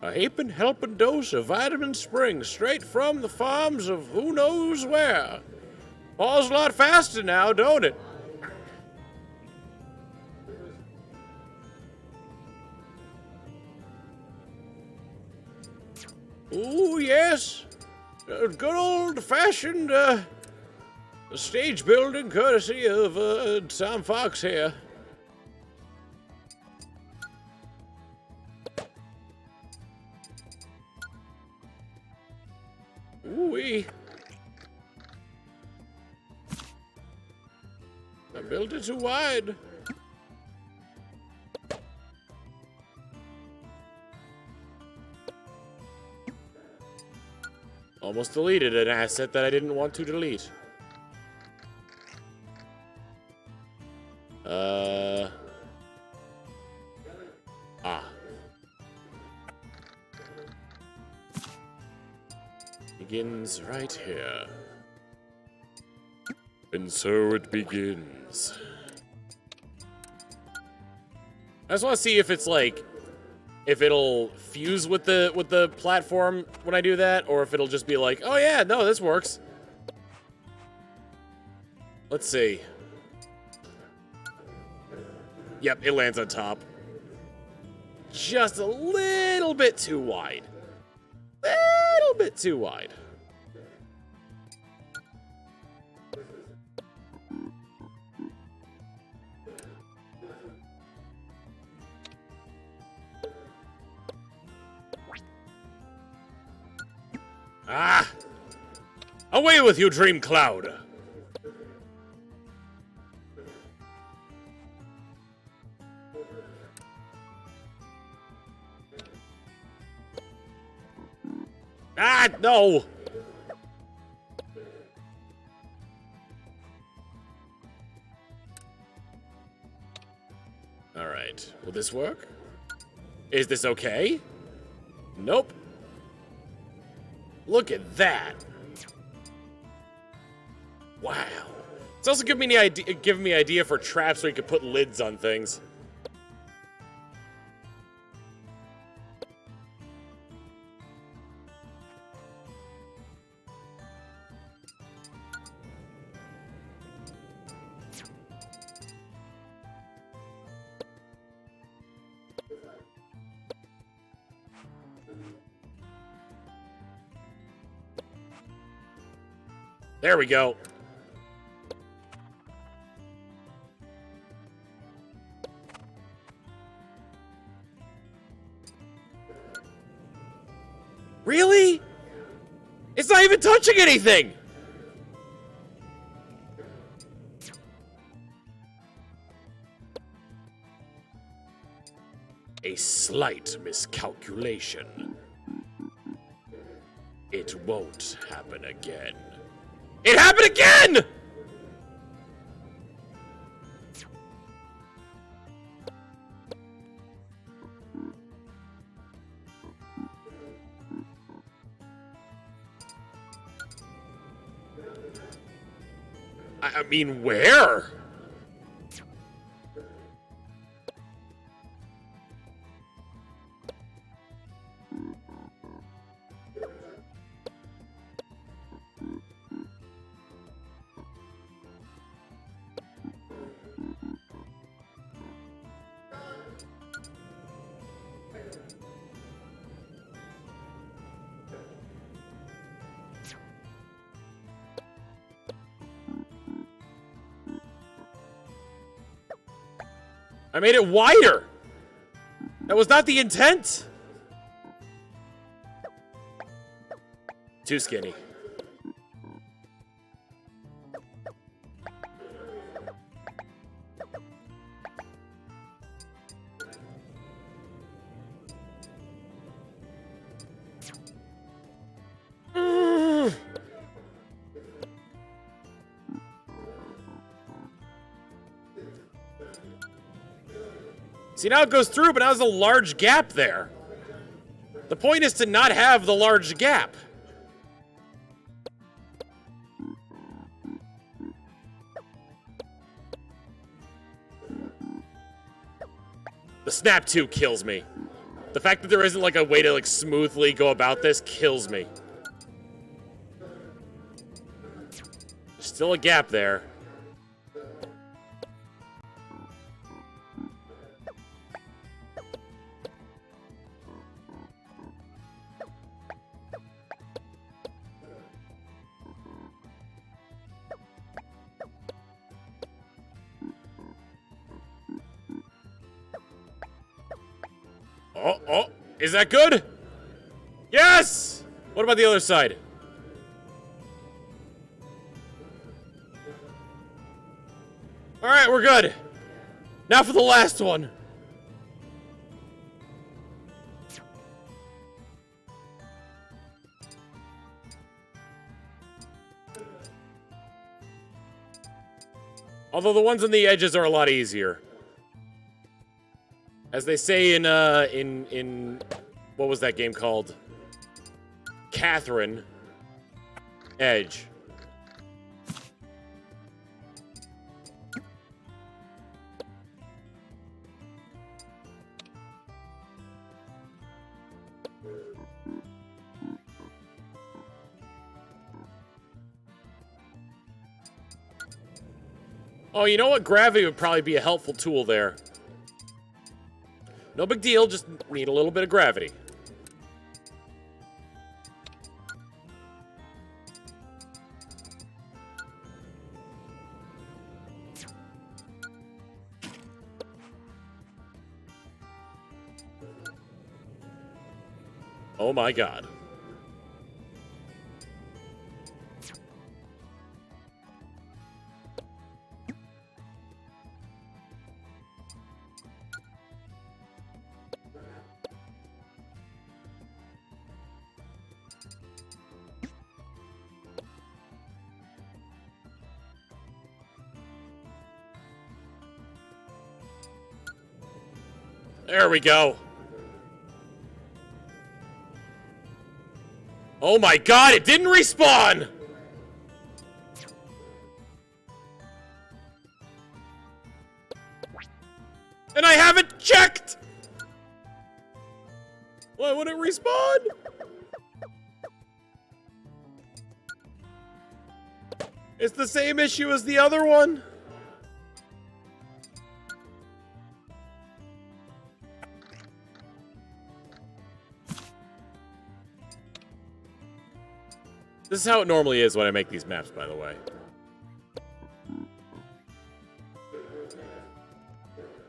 A heaping helping dose of vitamin spring straight from the farms of who knows where. Falls a lot faster now, don't it? Ooh, yes. Good old-fashioned stage building courtesy of Tom Fox here. Ooh-wee. I built it too wide. Almost deleted an asset that I didn't want to delete. Begins right here. And so it begins. I just want to see if it's like, if it'll fuse with the platform when I do that, or if it'll just be like, oh yeah, no, this works. Let's see. Yep, it lands on top. Just a little bit too wide. Little bit too wide. Ah! Away with you, Dream Cloud! Ah, no! Alright, will this work? Is this okay? Nope. Look at that. Wow. It's also giving me an idea for traps where you could put lids on things. There we go. Really? It's not even touching anything! A slight miscalculation. It won't happen again. It happened again! I mean, where? I made it wider! That was not the intent! Too skinny. See, now it goes through, but now there's a large gap there. The point is to not have the large gap. The snap 2 kills me. The fact that there isn't like a way to like smoothly go about this kills me. There's still a gap there. Oh, is that good? Yes! What about the other side? All right, we're good. Now for the last one. Although the ones on the edges are a lot easier. As they say in what was that game called? Catherine. Edge. Oh, you know what? Gravity would probably be a helpful tool there. No big deal, just need a little bit of gravity. Oh my god. There we go. Oh my god, it didn't respawn! And I haven't checked! Why wouldn't it respawn? It's the same issue as the other one. This is how it normally is when I make these maps, by the way.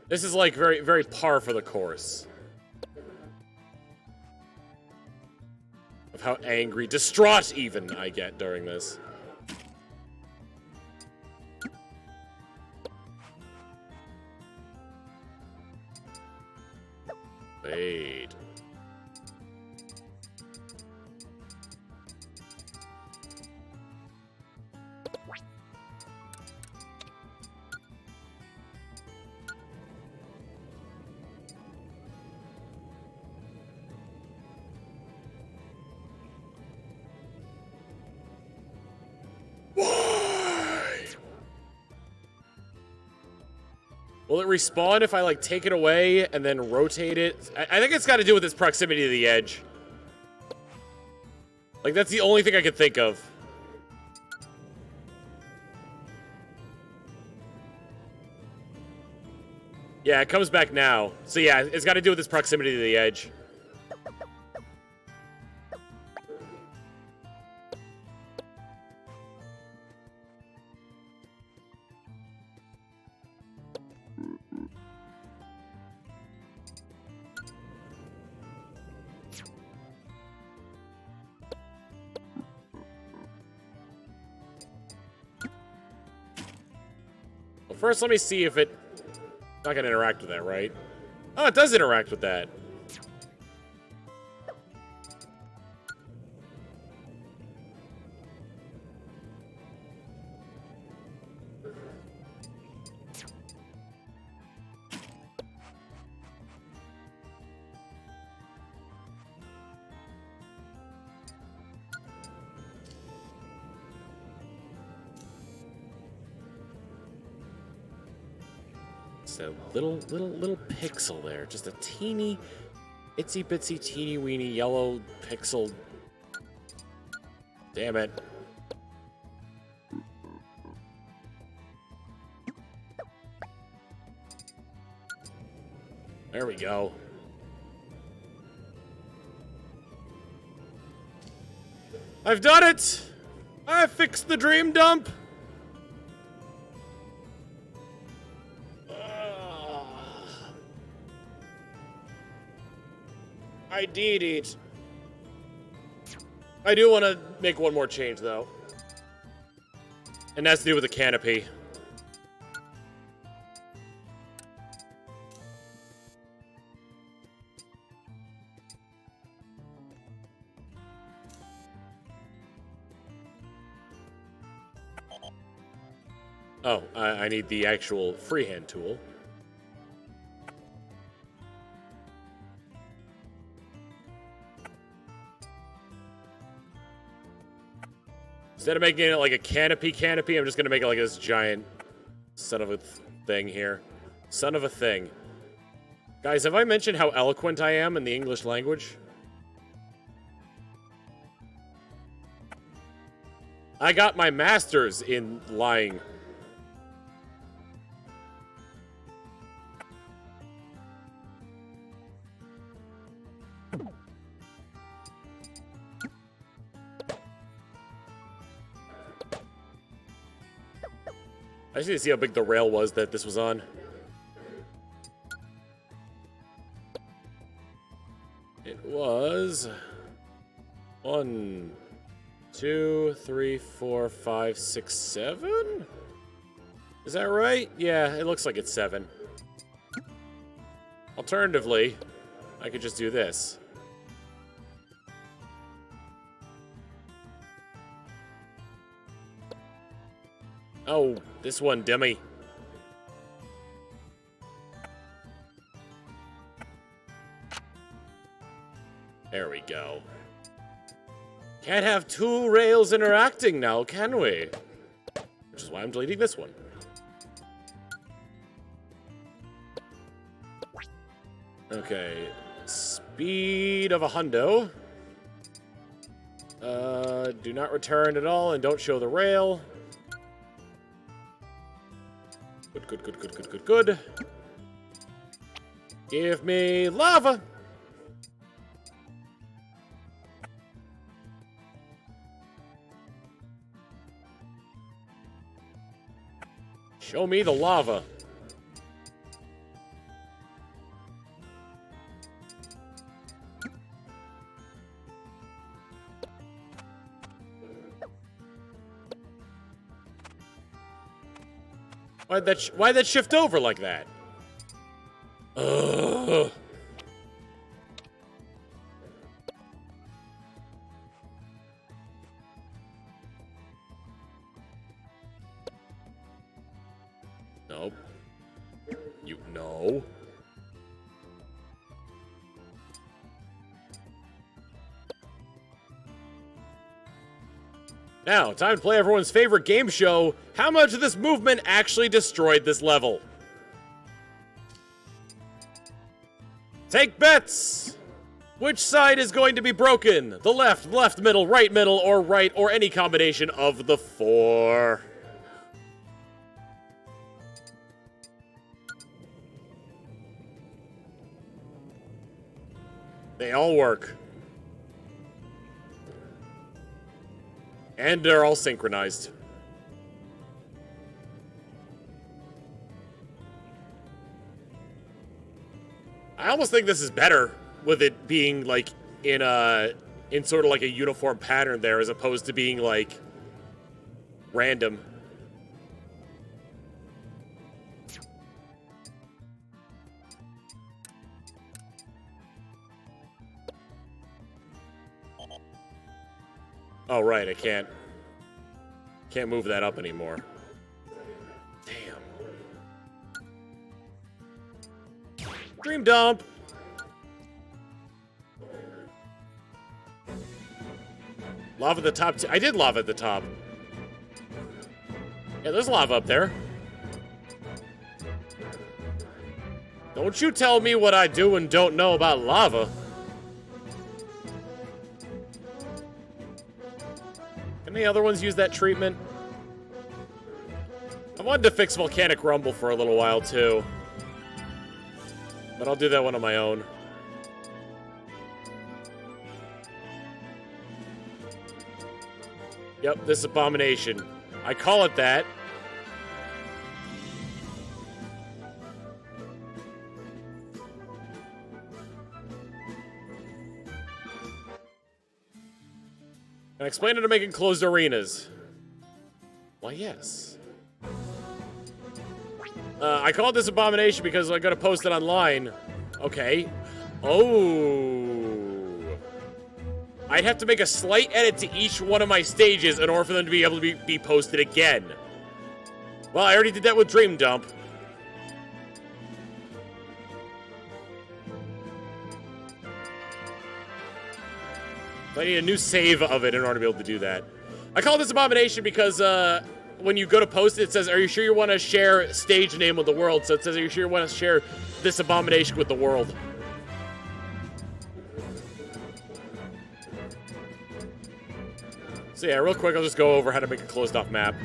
This is like very, very par for the course. Of how angry, distraught even, I get during this. Fade. Will it respawn if I, like, take it away and then rotate it? I think it's got to do with its proximity to the edge. Like, that's the only thing I could think of. Yeah, it comes back now. So yeah, it's got to do with its proximity to the edge. Well, first let me see if it... Not gonna interact with that, right? Oh, it does interact with that. So little pixel there, just a teeny, itsy bitsy teeny weeny yellow pixel. Damn it. There we go. I've done it! I fixed the dream dump! I did it. I do want to make one more change, though. And that's to do with the canopy. Oh, I need the actual freehand tool. Instead of making it like a canopy, I'm just gonna make it like this giant son of a thing here. Son of a thing. Guys, have I mentioned how eloquent I am in the English language? I got my master's in lying. I just need to see how big the rail was that this was on. It was 1, 2, 3, 4, 5, 6, 7? Is that right? Yeah, it looks like it's 7. Alternatively, I could just do this. Oh, this one, dummy. There we go. Can't have two rails interacting now, can we? Which is why I'm deleting this one. Okay. Speed of a hundo. Do not return at all and don't show the rail. Good. Give me lava. Show me the lava. Why'd that shift over like that? Ugh. Nope. No. Now, time to play everyone's favorite game show. How much of this movement actually destroyed this level? Take bets! Which side is going to be broken? The left, middle, or any combination of the 4. They all work. And they're all synchronized. I almost think this is better with it being like in sort of like a uniform pattern there as opposed to being like random. Oh, right, I can't move that up anymore. Damn. Dream dump. Lava at the top. I did lava at the top. Yeah, there's lava up there. Don't you tell me what I do and don't know about lava. Can the other ones use that treatment? I wanted to fix Volcanic Rumble for a little while, too. But I'll do that one on my own. Yep, this abomination. I call it that. And explain it to make enclosed arenas. Why, yes. I called this abomination because I'm gonna post it online. Okay. Oh. I'd have to make a slight edit to each one of my stages in order for them to be able to be posted again. Well, I already did that with Dream Dump. I need a new save of it in order to be able to do that. I call this Abomination because when you go to post it, it says, are you sure you want to share stage name with the world? So it says, are you sure you want to share this Abomination with the world? So yeah, real quick, I'll just go over how to make a closed-off map.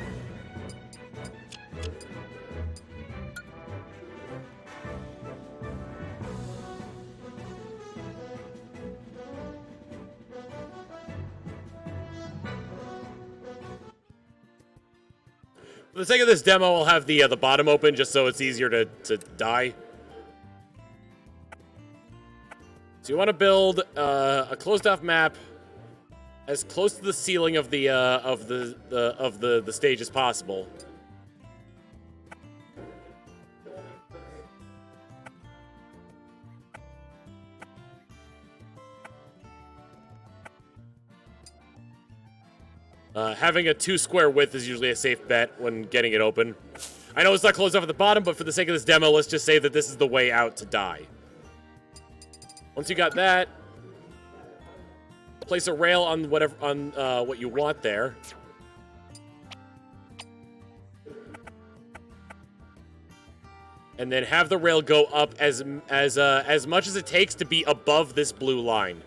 For the sake of this demo, I'll have the bottom open just so it's easier to die. So you want to build a closed-off map as close to the ceiling of the stage as possible. Having a 2 square width is usually a safe bet when getting it open. I know it's not closed off at the bottom, but for the sake of this demo, let's just say that this is the way out to die. Once you got that, place a rail on whatever what you want there. And then have the rail go up as much as it takes to be above this blue line.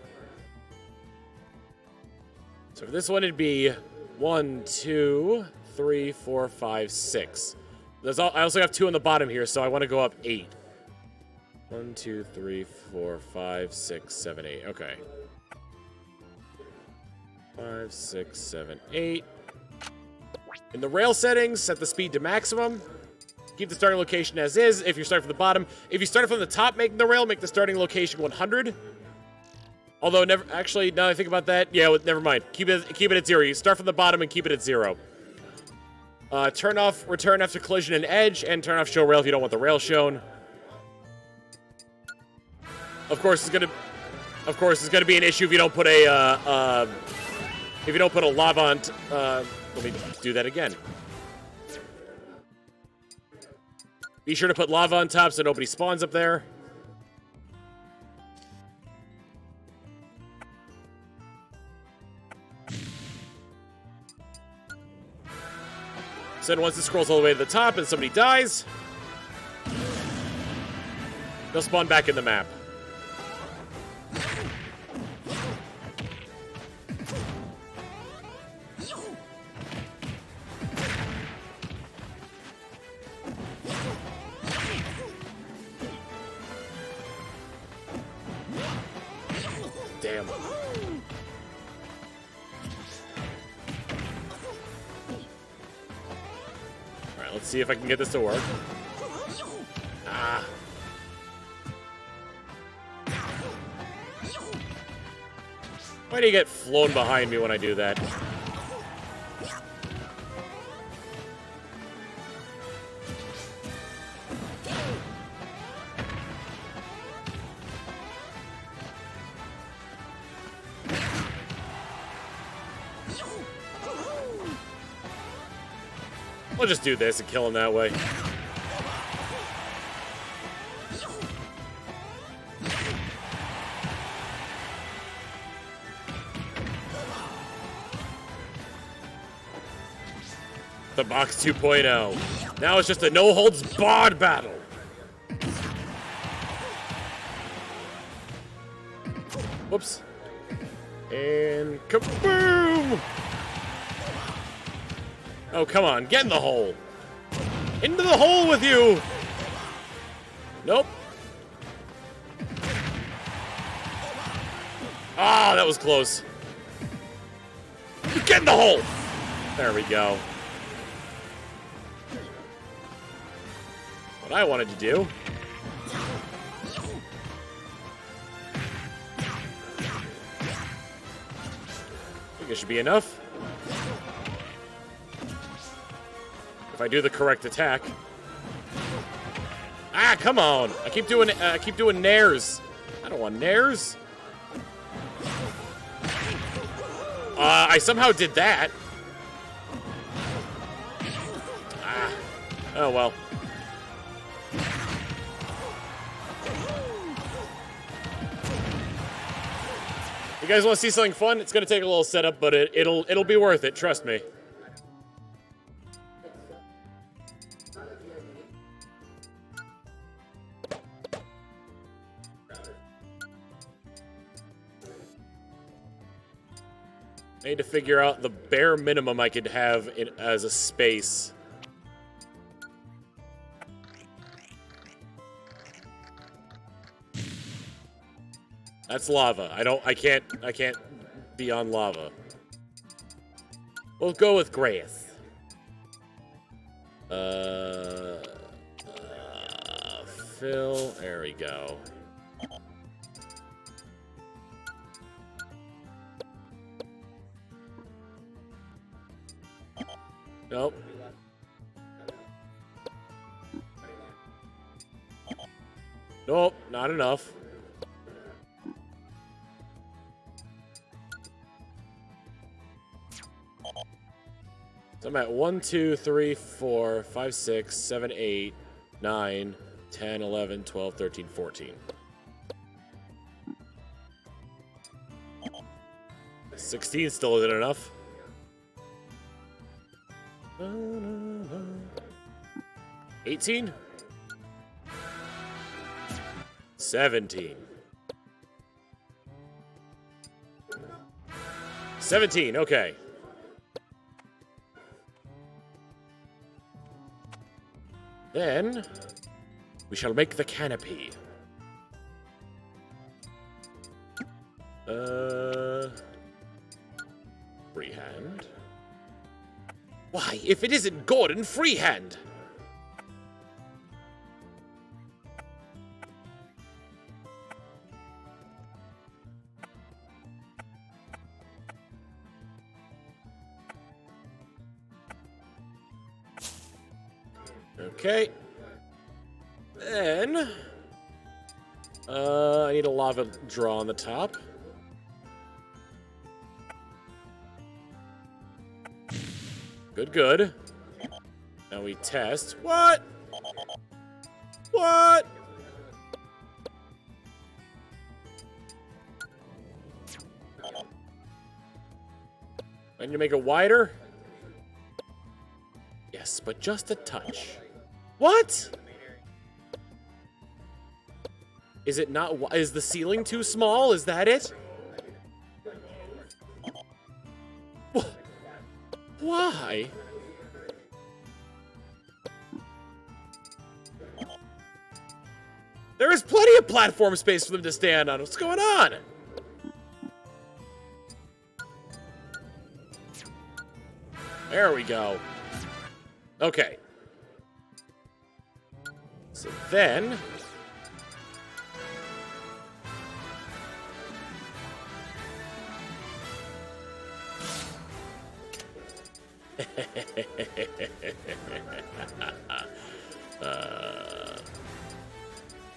So for this one, it'd be 1, 2, 3, 4, 5, 6. I also have 2 on the bottom here, so I want to go up 8. 1, 2, 3, 4, 5, 6, 7, 8. Okay. 5, 6, 7, 8. In the rail settings, set the speed to maximum. Keep the starting location as is if you're starting from the bottom. If you start from the top making the rail, make the starting location 100. Although, now that I think about that, yeah, never mind. Keep it at 0. You start from the bottom and keep it at 0. Turn off return after collision and edge, and turn off show rail if you don't want the rail shown. Of course, it's gonna be an issue if you don't put a lava on. Let me do that again. Be sure to put lava on top so nobody spawns up there. So then once it scrolls all the way to the top and somebody dies, they'll spawn back in the map. Damn. Alright, let's see if I can get this to work. Ah. Why do you get flown behind me when I do that? We'll just do this and kill him that way. The box 2.0. Now it's just a no-holds-barred battle. Whoops. And kaboom! Oh, come on. Get in the hole. Into the hole with you! Nope. Ah, that was close. Get in the hole! There we go. What I wanted to do... I think it should be enough. If I do the correct attack. Ah, come on! I keep doing nairs. I don't want nairs. I somehow did that. Ah. Oh, well. You guys want to see something fun? It's going to take a little setup, but it'll be worth it. Trust me. I need to figure out the bare minimum I could have as a space. That's lava. I can't be on lava. We'll go with grass. Fill. There we go. Nope. Nope, not enough. So I'm at 1, 2, 3, 4, 5, 6, 7, 8, 9, 10, 11, 12, 13, 14. 16 still isn't enough. 18? 17. 17, okay. Then we shall make the canopy. Freehand. Why, if it isn't Gordon Freehand! Okay. Then I need a lava draw on the top. Good, good. Now we test. What? What? I need to make it wider? Yes, but just a touch. What? Is it not? Is the ceiling too small? Is that it? Why? There is plenty of platform space for them to stand on. What's going on? There we go. Okay. So then...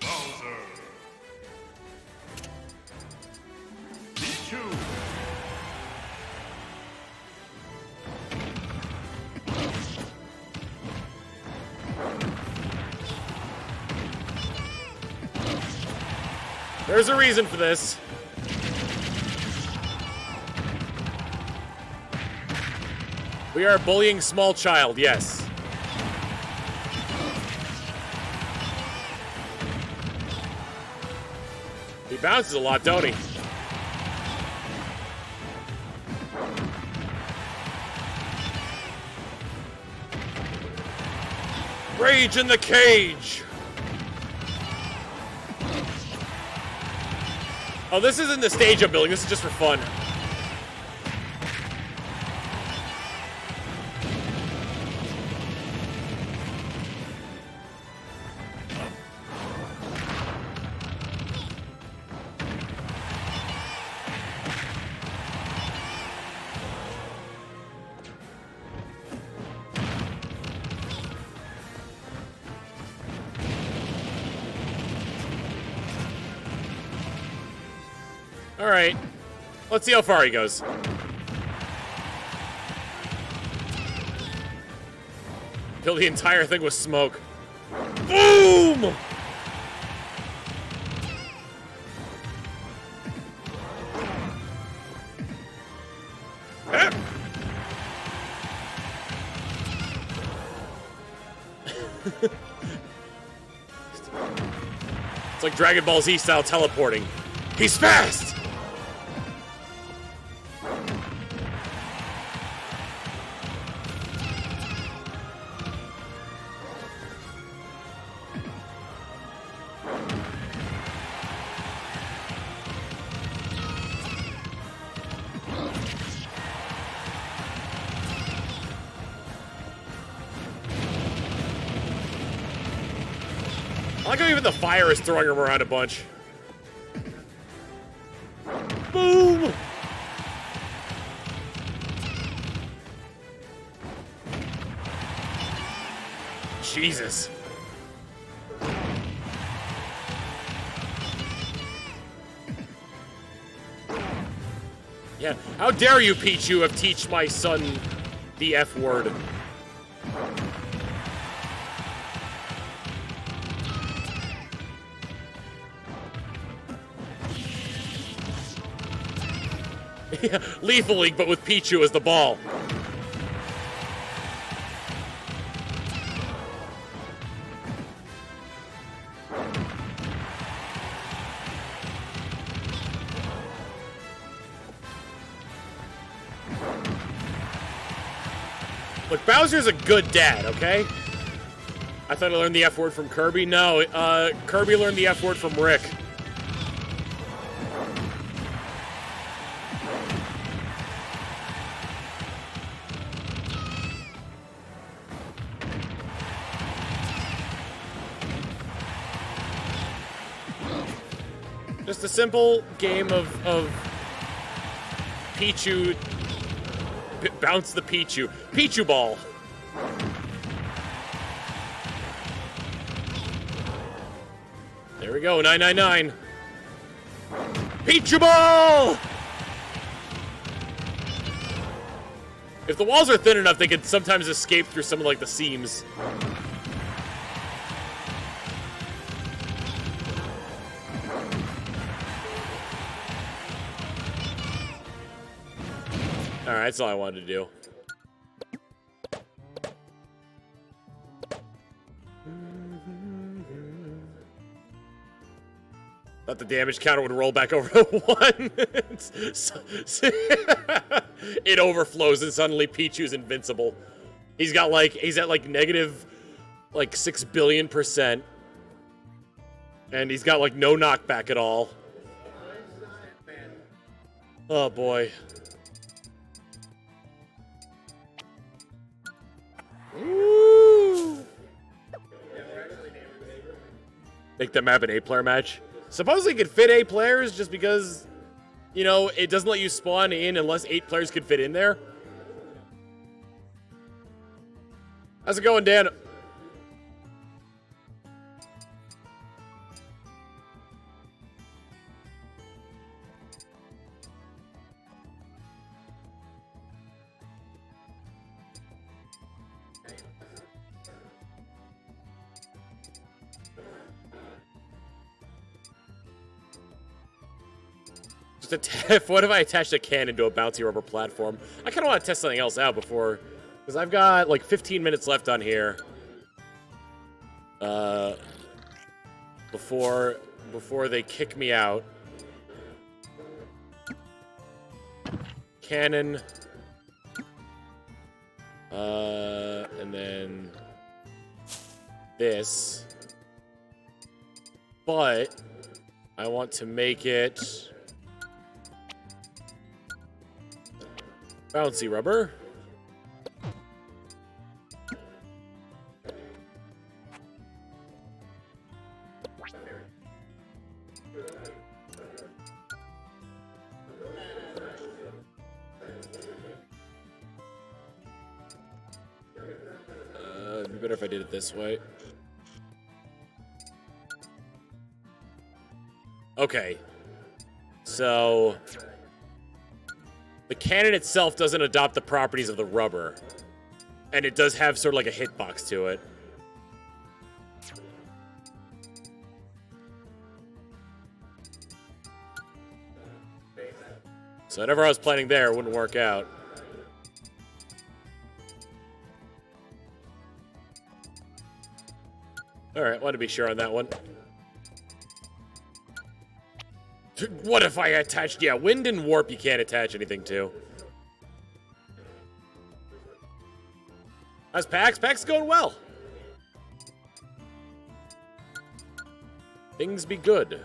Bowser. Pichu. There's a reason for this. We are bullying small child, yes. He bounces a lot, don't he? Rage in the cage! Oh, this isn't the stage I'm building, this is just for fun. All right, let's see how far he goes. Fill the entire thing with smoke. Boom! It's like Dragon Ball Z style teleporting. He's fast! I like how even the fire is throwing him around a bunch. Boom! Jesus. Yeah, how dare you, Pichu, have teach my son the F word. Yeah, Lethal League, but with Pichu as the ball. Look, Bowser's a good dad, okay? I thought I learned the F word from Kirby. No, Kirby learned the F word from Rick. Just a simple game of Pichu. Bounce the Pichu. Pichu ball. There we go, 999. Pichu ball! If the walls are thin enough, they could sometimes escape through some of like the seams. Alright, that's all I wanted to do. Thought the damage counter would roll back over to 1. It overflows and suddenly Pichu's invincible. He's at like negative like 6 billion%. And he's got like no knockback at all. Oh boy. Woo! Make that map an 8-player match. Supposedly it could fit 8 players just because, you know, it doesn't let you spawn in unless 8 players could fit in there. How's it going, Dan? What if I attached a cannon to a bouncy rubber platform? I kind of want to test something else out before, because I've got like 15 minutes left on here. Before they kick me out. Cannon. And then this. But I want to make it bouncy rubber. It'd be better if I did it this way. Okay. So the cannon itself doesn't adopt the properties of the rubber. And it does have sort of like a hitbox to it. So whatever I was planning there wouldn't work out. Alright, wanted to be sure on that one. What if I attached... Yeah, wind and warp you can't attach anything to. How's PAX? PAX is going well. Things be good.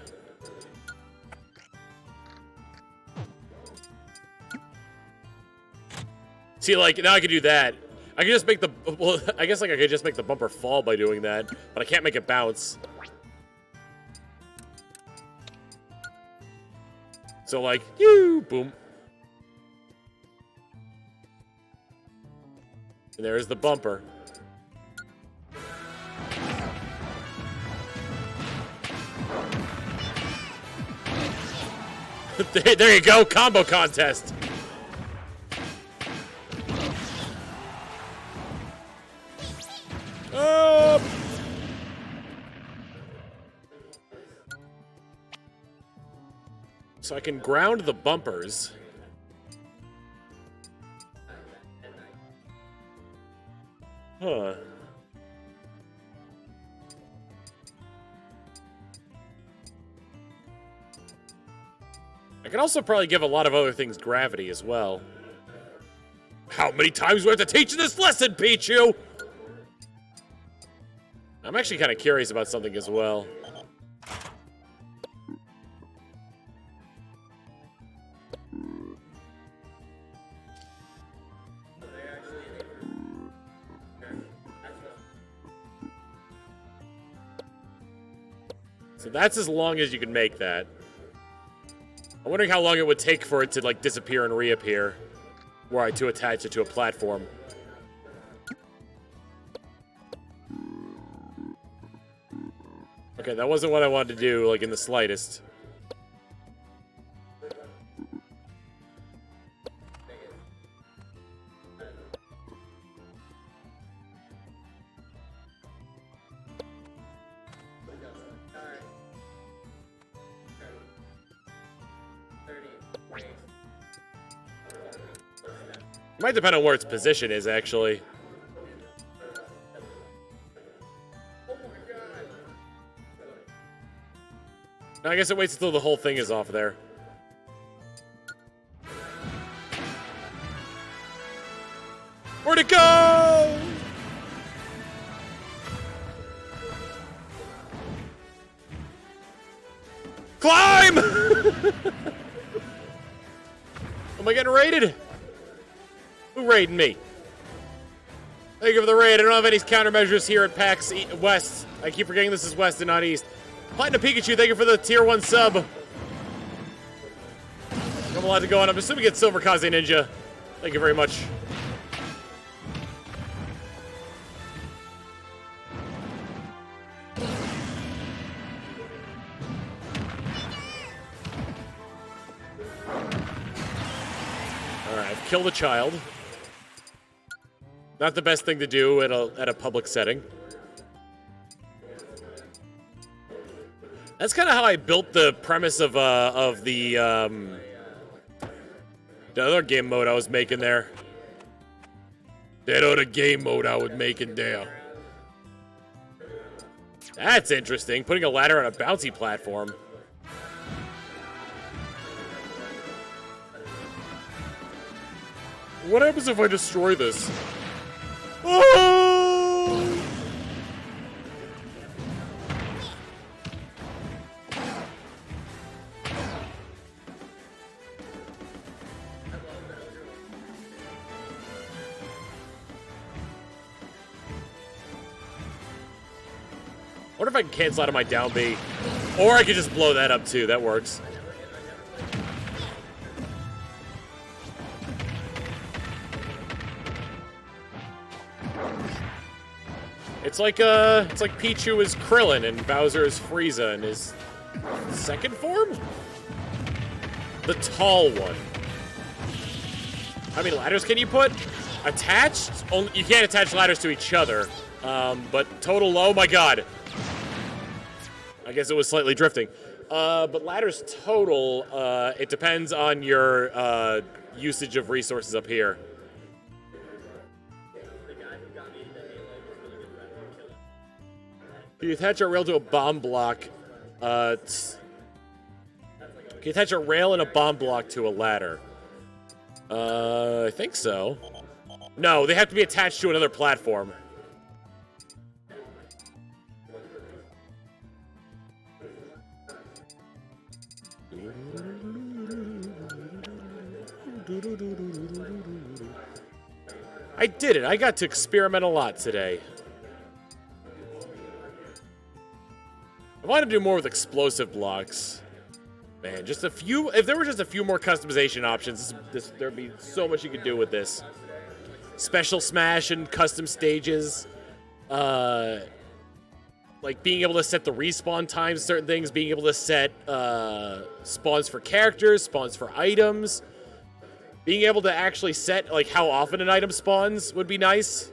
See, like, now I could do that. I could just make the... Well, I guess, like, I could just make the bumper fall by doing that. But I can't make it bounce. So, like, boom. And there's the bumper. There you go, combo contest. So I can ground the bumpers. Huh. I can also probably give a lot of other things gravity as well. How many times do I have to teach this lesson, Pichu? I'm actually kind of curious about something as well. So that's as long as you can make that. I'm wondering how long it would take for it to, like, disappear and reappear. Were I to attach it to a platform. Okay, that wasn't what I wanted to do, like, in the slightest. It might depend on where its position is, actually. No, I guess it waits until the whole thing is off there. Where'd it go? Climb! Am I getting raided? Who raided me? Thank you for the raid. I don't have any countermeasures here at PAX West. I keep forgetting this is West and not East. Platinum Pikachu, thank you for the tier 1 sub. I'm allowed to go on. I'm assuming it's Silver Kaze Ninja. Thank you very much. Alright, I've killed a child. Not the best thing to do at a public setting. That's kind of how I built the premise of the other game mode I was making there. That other game mode I was making there. That's interesting. Putting a ladder on a bouncy platform. What happens if I destroy this? Oh! I wonder if I can cancel out of my down B. Or I could just blow that up too. That works. It's like Pichu is Krillin and Bowser is Frieza in his second form? The tall one. How many ladders can you put? Attached? Only, you can't attach ladders to each other. But total, oh my god. I guess it was slightly drifting. But ladders total, it depends on your usage of resources up here. Can you attach a rail to a bomb block? Can you attach a rail and a bomb block to a ladder? I think so. No, they have to be attached to another platform. I did it. I got to experiment a lot today. I want to do more with explosive blocks. Man, just a few. If there were just a few more customization options, there'd be so much you could do with this. Special smash and custom stages. Like being able to set the respawn times, certain things. Being able to set spawns for characters, spawns for items. Being able to actually set like how often an item spawns would be nice.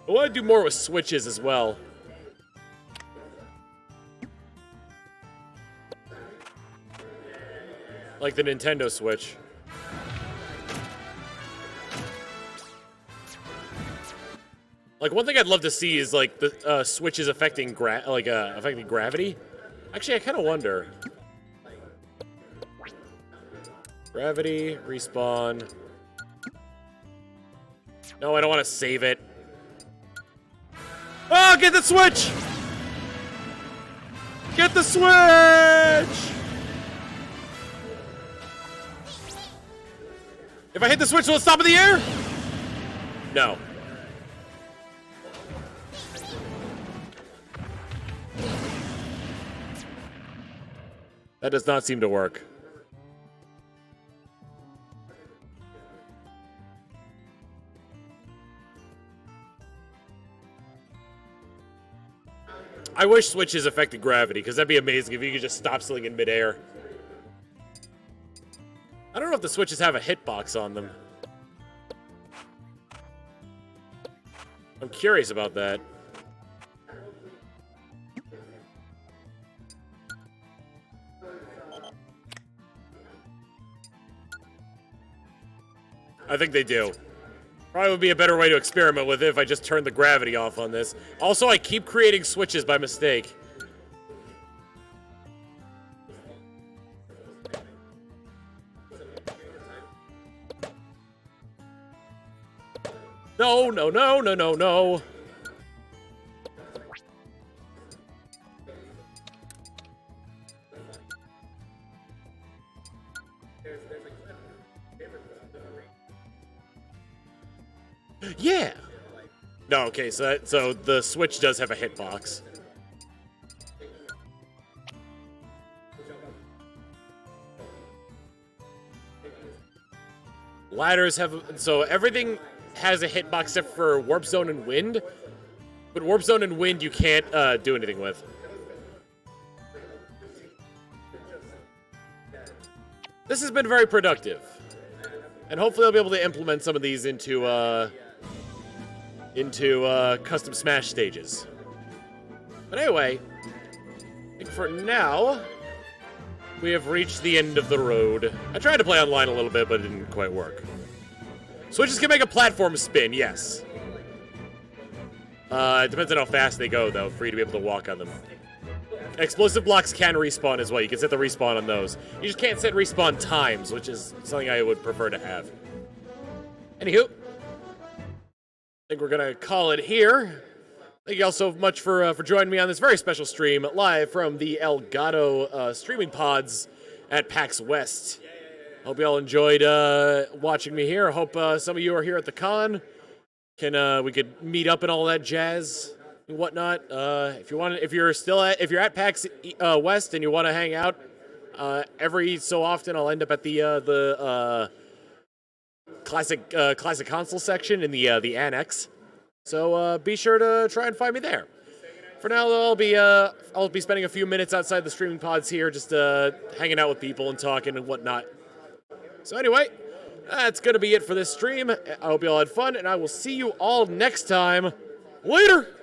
I want to do more with switches as well. Like the Nintendo Switch. Like one thing I'd love to see is like the switches affecting affecting gravity. Actually, I kind of wonder. Gravity, respawn. No, I don't want to save it. Oh, get the switch! Get the switch! If I hit the switch, will it stop in the air? No. That does not seem to work. I wish switches affected gravity, because that'd be amazing if you could just stop something in midair. I don't know if the switches have a hitbox on them. I'm curious about that. I think they do. Probably would be a better way to experiment with it if I just turned the gravity off on this. Also, I keep creating switches by mistake. No, no, no, no, no, no. Yeah. No, okay, so the Switch does have a hitbox. Ladders have, so everything has a hitbox except for Warp Zone and Wind, but Warp Zone and Wind you can't do anything with. This has been very productive, and hopefully I'll be able to implement some of these into custom Smash stages. But anyway, I think for now, we have reached the end of the road. I tried to play online a little bit, but it didn't quite work. Switches can make a platform spin, yes. It depends on how fast they go, though, for you to be able to walk on them. Explosive blocks can respawn as well. You can set the respawn on those. You just can't set respawn times, which is something I would prefer to have. Anywho, I think we're gonna call it here. Thank you all so much for joining me on this very special stream live from the Elgato streaming pods at PAX West. Hope you all enjoyed watching me here. I hope some of you are here at the con. We could meet up and all that jazz and whatnot. If you're at PAX West and you want to hang out, every so often I'll end up at the classic console section in the annex. So be sure to try and find me there. For now, though, I'll be spending a few minutes outside the streaming pods here, just hanging out with people and talking and whatnot. So anyway, that's gonna be it for this stream. I hope you all had fun, and I will see you all next time. Later.